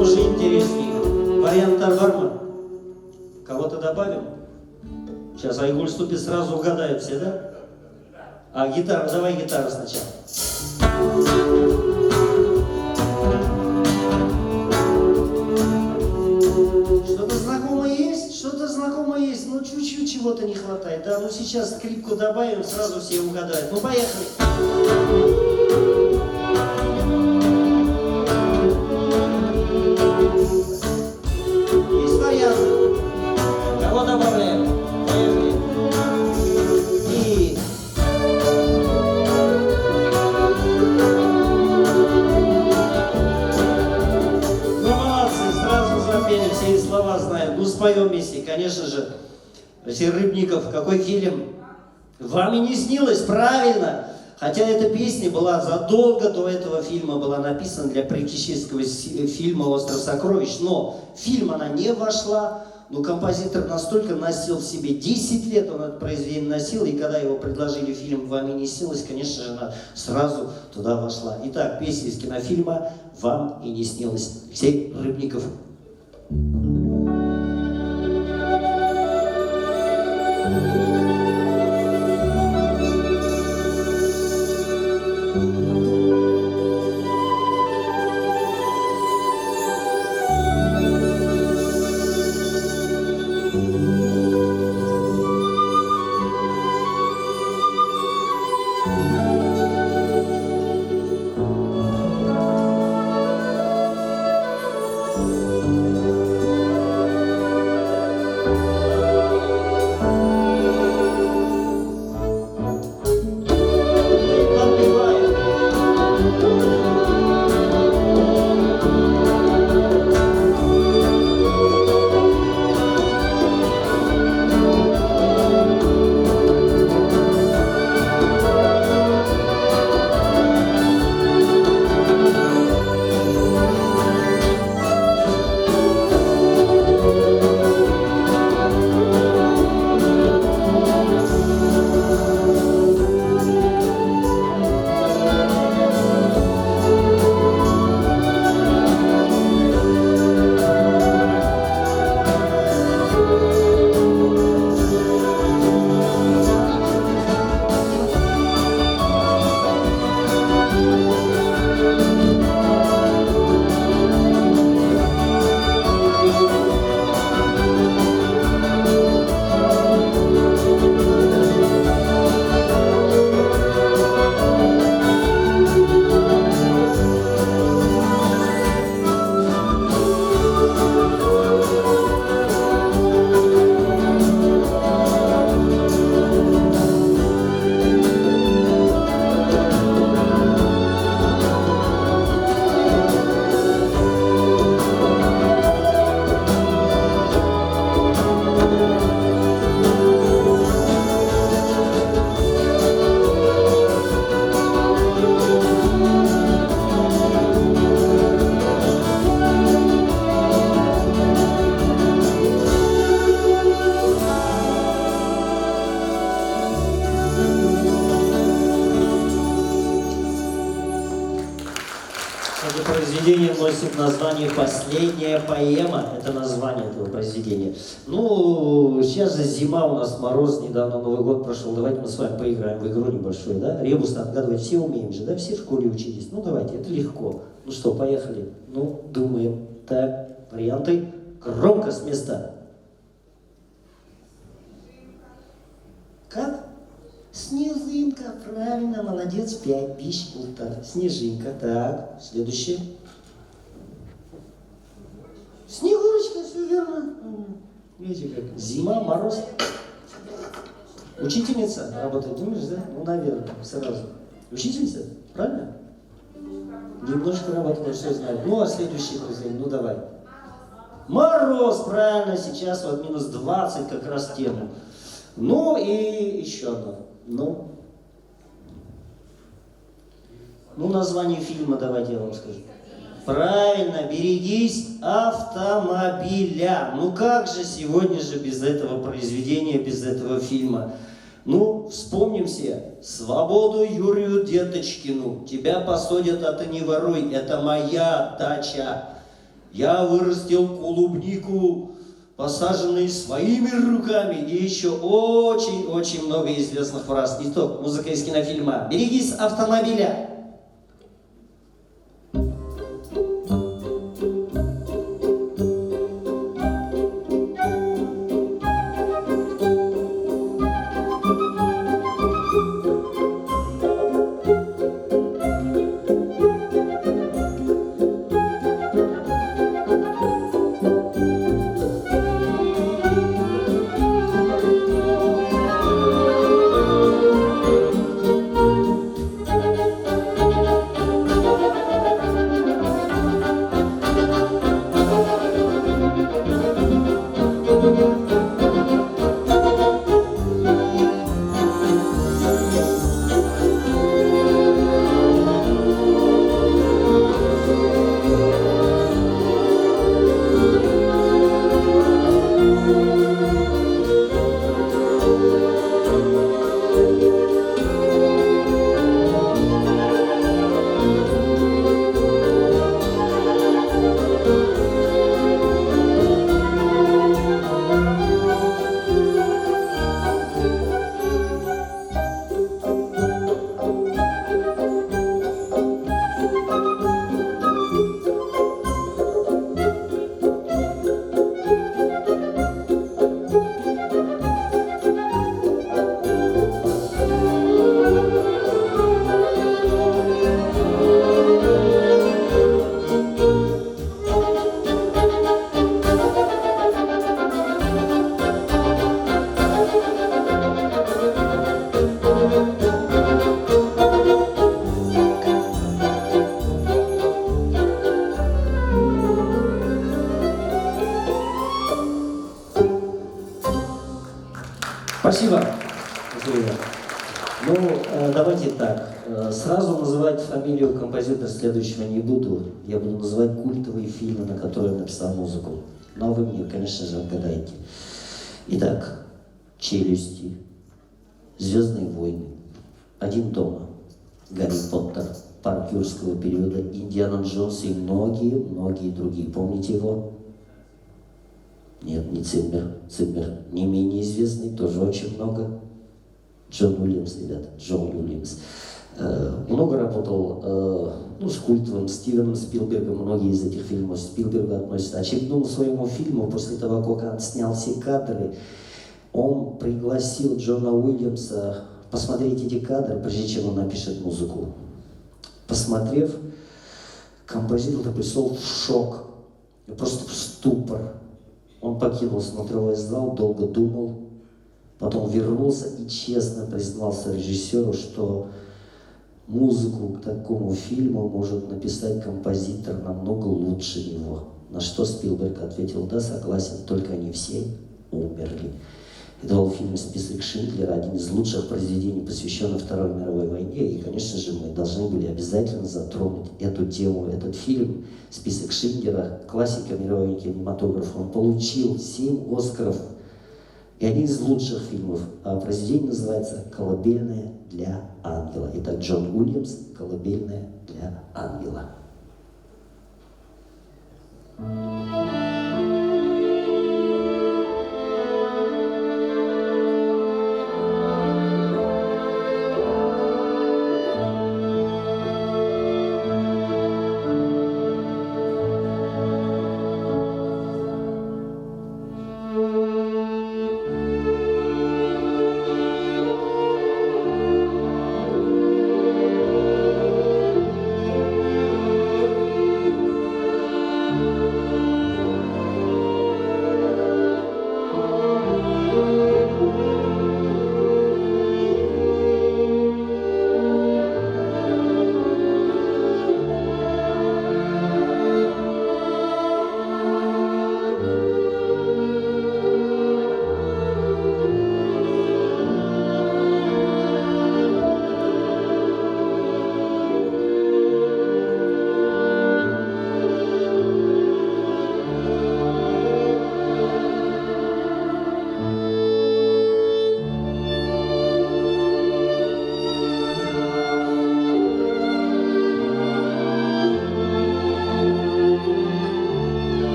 Уже интереснее. Вариант Арбарма. Кого-то добавим? Сейчас Айгуль ступит, сразу угадают все, да? А гитара, давай гитару сначала. Что-то знакомое есть? Что-то знакомое есть, но чуть-чуть чего-то не хватает. Да, ну сейчас скрипку добавим, сразу все угадают. Ну, поехали. Есть варианты. Кого добавляем? Поехали. И... Ну, молодцы, сразу запели, все и слова знают. Ну, споем вместе, конечно же. Алексей Рыбников, какой фильм? Вам и не снилось, правильно. Хотя эта песня была задолго до этого фильма, была написана для приключенческого фильма «Остров сокровищ», но в фильм она не вошла, но композитор настолько носил в себе, 10 лет он это произведение носил, и когда его предложили в фильм «Вам и не снилось», конечно же, она сразу туда вошла. Итак, песня из кинофильма «Вам и не снилось». Алексей Рыбников. Произведение носит название «Последняя поэма». Это название этого произведения. Ну, сейчас же зима, у нас мороз, недавно Новый год прошел. Давайте мы с вами поиграем в игру небольшую, да? Ребус отгадывать все умеем же, да? Все в школе учились. Ну, давайте, это легко. Ну что, поехали. Ну, думаем. Так, варианты. Громко с места. Как? Снежинка, правильно, молодец, 5 пищ-пунктов. Снежинка, так, следующее. Снегурочка, верно. Видите, как зима, мороз. Учительница работает, думаешь, да? Ну, наверное, сразу. Учительница? Правильно? Немножко работает, все знаю. Ну, а следующий произведение, ну давай. Мороз, правильно, сейчас вот минус 20 как раз тему. Ну и еще одно. Ну, название фильма давайте я вам скажу. Правильно, берегись автомобиля. Ну как же сегодня же без этого произведения, без этого фильма? Ну, вспомним все. Свободу Юрию Деточкину. Тебя посадят, а ты не воруй. Это моя дача. Я вырастил клубнику, посаженную своими руками. И еще очень-очень много известных фраз. Итог, музыка из кинофильма. Берегись автомобиля. Спасибо. Ну, давайте так. Сразу называть фамилию композитора следующего не буду. Я буду называть культовые фильмы, на которые я написал музыку. Но вы мне, конечно же, отгадаете. Итак, «Челюсти», «Звездные войны», «Один дома», «Гарри Поттер», «Парк юрского периода», «Индиана Джонс» и многие другие. Помните его? Нет, не Циммер. Циммер не менее известный, тоже очень много. Джон Уильямс, ребята, Джон Уильямс. Много работал с культовым Стивеном Спилбергом, многие из этих фильмов Спилберга относятся. Очередному своему фильму, после того, как он снял все кадры, он пригласил Джона Уильямса посмотреть эти кадры, прежде чем он напишет музыку. Посмотрев, композитор пришел в шок, просто в ступор. Он покинул смотровой зал, долго думал, потом вернулся и честно признался режиссеру, что музыку к такому фильму может написать композитор намного лучше него. На что Спилберг ответил: да, согласен, только они все умерли. Это был фильм «Список Шиндлера», один из лучших произведений, посвященный Второй мировой войне. И, конечно же, мы должны были обязательно затронуть эту тему. Этот фильм «Список Шиндлера», классика мирового кинематографа, он получил 7 «Оскаров». И один из лучших фильмов. А произведение называется «Колыбельная для ангела». Итак, Джон Уильямс «Колыбельная для ангела».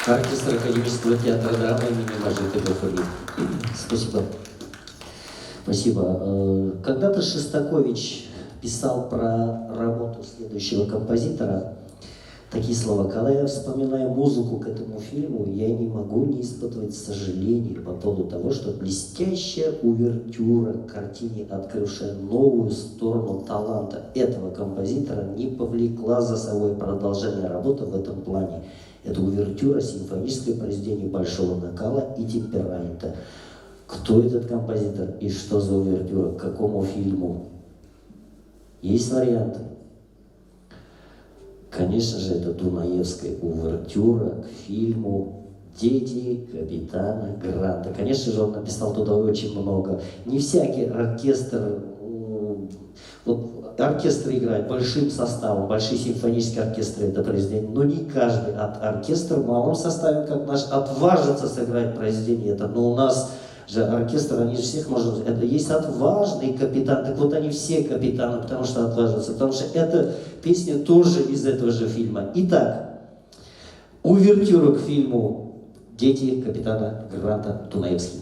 Оркестр Академического театра драмы имени Мажиты Гафури. Спасибо. Спасибо. Когда-то Шостакович писал про работу следующего композитора такие слова. Когда я вспоминаю музыку к этому фильму, я не могу не испытывать сожаления по поводу того, что блестящая увертюра к картине, открывшая новую сторону таланта этого композитора, не повлекла за собой продолжение работы в этом плане. Это увертюра — симфоническое произведение большого накала и темперамента. Кто этот композитор и что за увертюра, к какому фильму? Есть варианты. Конечно же, это Дунаевская увертюра к фильму «Дети капитана Гранта». Конечно же, он написал туда очень много. Не всякий оркестр, вот оркестр играет большим составом, большие симфонические оркестры это произведение, но не каждый оркестр в малом составе, как наш, отважится сыграть произведение это. Но у нас же оркестр, они же всех можно... Это есть отважный капитан. Так вот они все капитаны, потому что отваживаются. Потому что эта песня тоже из этого же фильма. Итак, увертюра к фильму «Дети капитана Гранта» Дунаевский.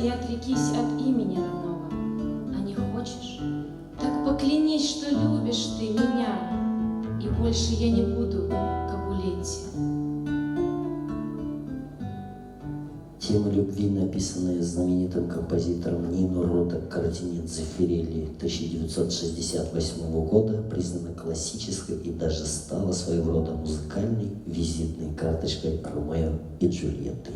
и отрекись от имени родного. А не хочешь? Так поклянись, что любишь ты меня, и больше я не буду Капулетти. Тема любви, написанная знаменитым композитором Нино Рота к картине Дзеффирелли 1968 года, признана классической и даже стала своего рода музыкальной визитной карточкой Ромео и Джульетты.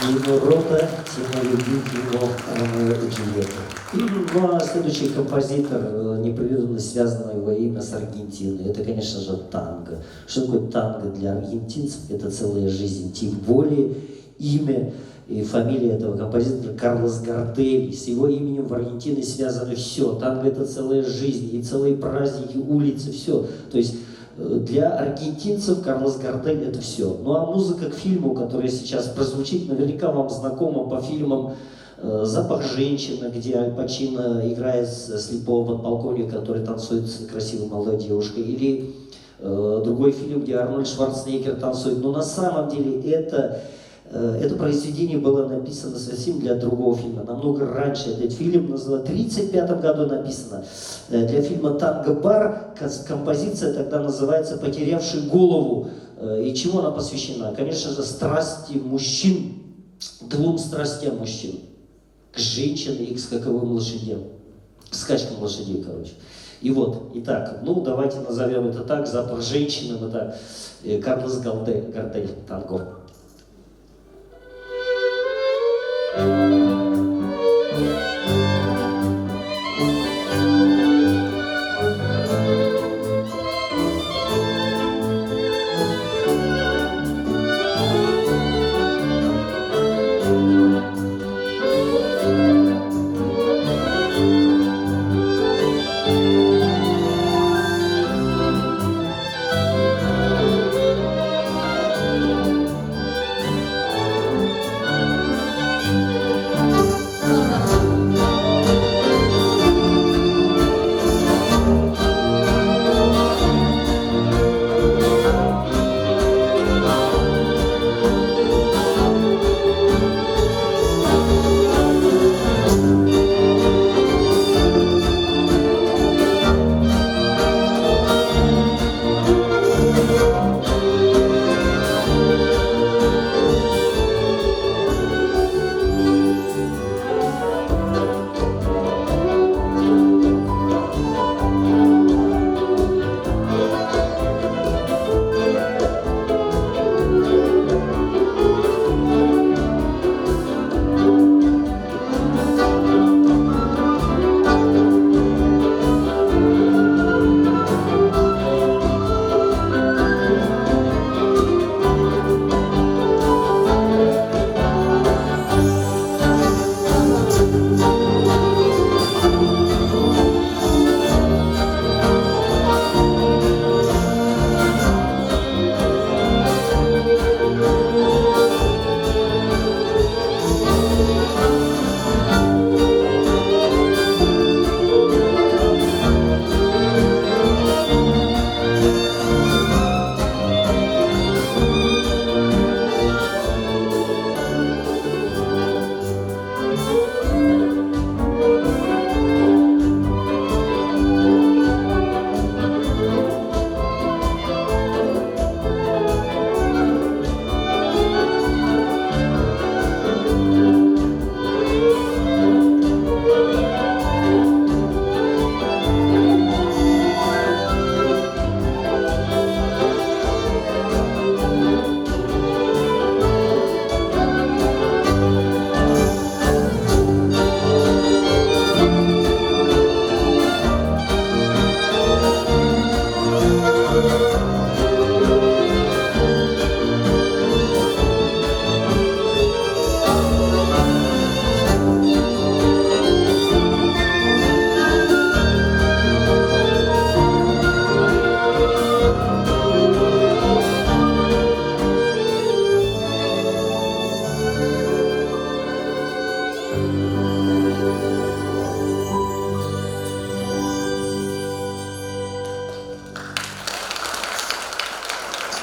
Нино Рота, тема любви, кино Ромео и Джульетта. Ну а следующий композитор, непрерывно связанный его имя с Аргентиной, это, конечно же, танго. Что такое танго для аргентинцев? Это целая жизнь. Тем более имя и фамилия этого композитора Карлос Гардель. С его именем в Аргентине связано все. Танго — это целая жизнь, и целые праздники, улицы, все. То есть для аргентинцев Карлос Гардель — это все. Ну а музыка к фильму, которая сейчас прозвучит, наверняка вам знакома по фильмам «Запах женщины», где Аль Пачино играет слепого подполковника, который танцует с красивой молодой девушкой, или другой фильм, где Арнольд Шварценеггер танцует. Но на самом деле это произведение было написано совсем для другого фильма, намного раньше. Этот фильм в 1935 году написано. Для фильма «Танго-бар» композиция тогда называется «Потерявший голову». И чему она посвящена? Конечно же, страсти мужчин, двум страстям мужчин. К женщине и к скаковым лошадям. К скачкам лошадей, короче. И вот, итак, ну давайте назовем это так, «Запах женщины», это Карлос Гардель, танго.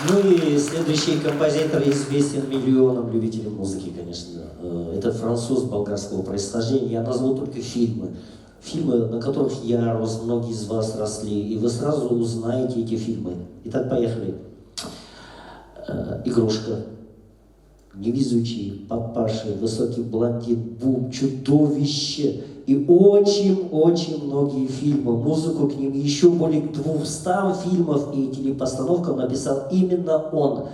Ну и следующий композитор известен миллионам любителей музыки, конечно. Это француз болгарского происхождения. Я назвал только фильмы. Фильмы, на которых я рос, многие из вас росли. И вы сразу узнаете эти фильмы. Итак, поехали. «Игрушка», «Невезучий», «Папаша», «Высокий блондин», «Бум», «Чудовище». И очень-очень многие фильмы, музыку к ним, еще более 200 фильмов и телепостановкам написал именно он.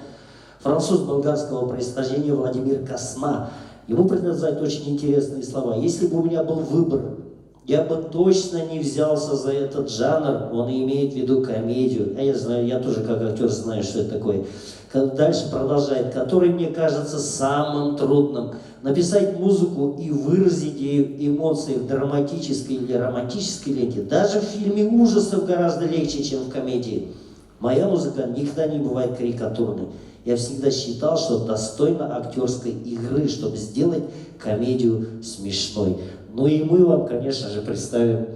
Француз болгарского происхождения Владимир Косма. Ему принадлежат очень интересные слова. Если бы у меня был выбор, я бы точно не взялся за этот жанр, он имеет в виду комедию. А я знаю, я тоже как актер знаю, что это такое. Дальше продолжает, который мне кажется самым трудным. Написать музыку и выразить ее эмоции в драматической или романтической ленте, даже в фильме ужасов гораздо легче, чем в комедии. Моя музыка никогда не бывает карикатурной. Я всегда считал, что достойна актерской игры, чтобы сделать комедию смешной. Ну и мы вам, конечно же, представим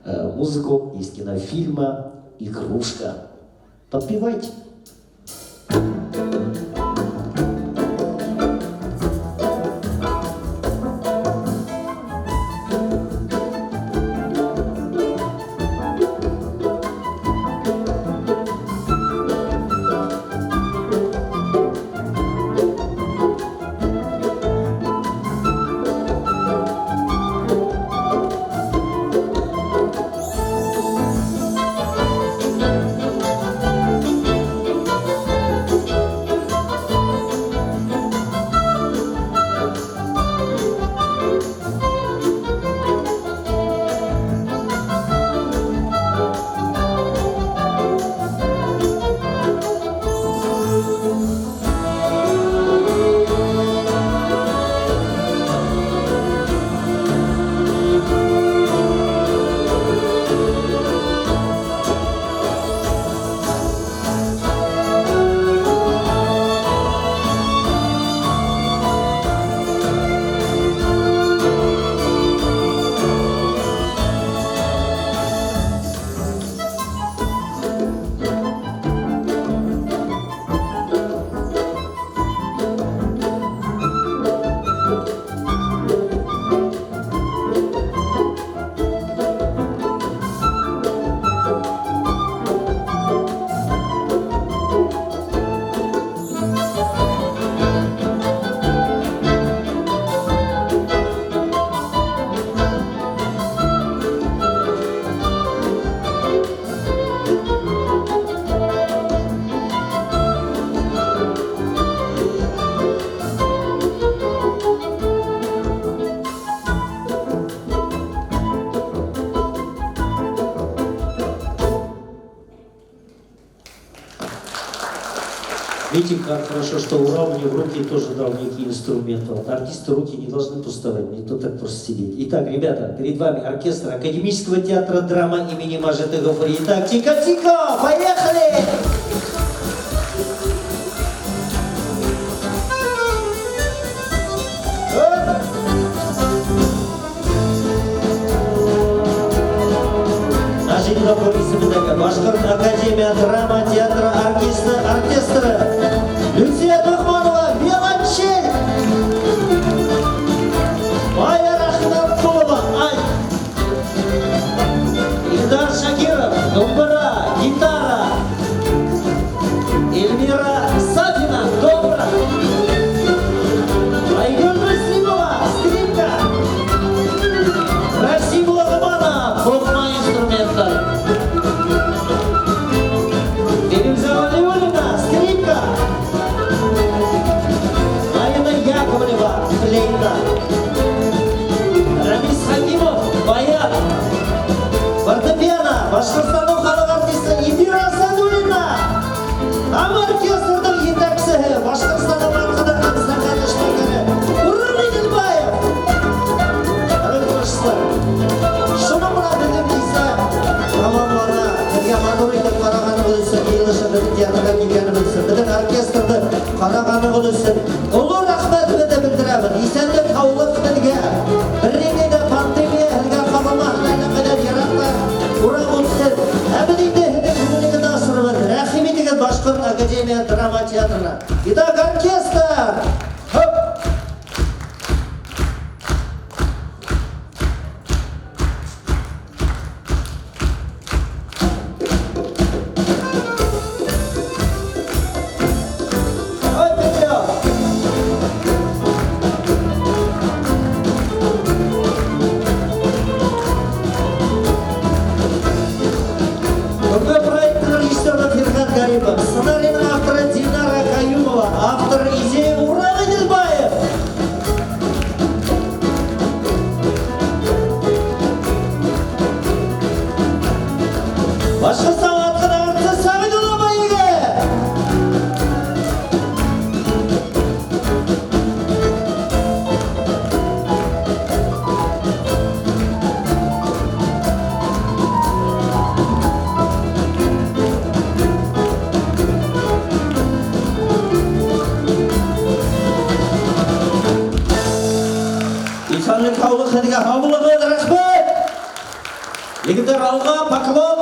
музыку из кинофильма «Игрушка». Подпевайте. Видите, как хорошо, что Урал мне в руки тоже дал некий инструмент. Вот артисты руки не должны пустовать, не то так просто сидеть. Итак, ребята, перед вами оркестр Академического театра драма имени Мажиты Гафури. Итак, тихо-тихо, поехали! Оп! Нажида комиссия Башқұрт Академия драма театры оркестрі Люция Тухманова, виолончель, Майя Рахматқұлова, альт, Илдар Шакиров, домбыра, гитара, Эльмира Сафина, добра, Айгүл Расимова, скрипка, Расимова Габана, бухма инструменталь, Фируза Валиуллина, скрипка, Марина Яковлева, флейта, Рамис Хакимов, баян, фортепиано, Башқұртстанның халық артисі Эдира Садуллина, оркестрдің жетекшісі, Башқұртстанның марқадан қамыстан қатышмакері, Урал Игілбаев, рыхмышсы, шыны мұна білім дейсі, романлана, бірге мануритіп қарағаны құлысы, еліші біздің театрға келгені білсін, біздің оркестрді қарағаны құлысын, ұлы рахметімді білдіремін, есендік қаулық білге, бірдеңе де пандемия, әлге қабылмақлайна қадар ерақта, Урал ұлсын, әбідейді хүнігін асырымын, рәхим етеген Башқұрт Академия драма театрына. Итак, оркестр! Хоп! Ой, Петров! Бүгінгі проекттің режиссері Ферғат Гарипов, сценарийдің авторы Динара Каюмова, автор идея Урал Игілбаев. Башқұртстан атқан артист Сағидулла Байеге. Исанның қаулы қадыға қабылығы рахмет. Егіндер алға, поклон.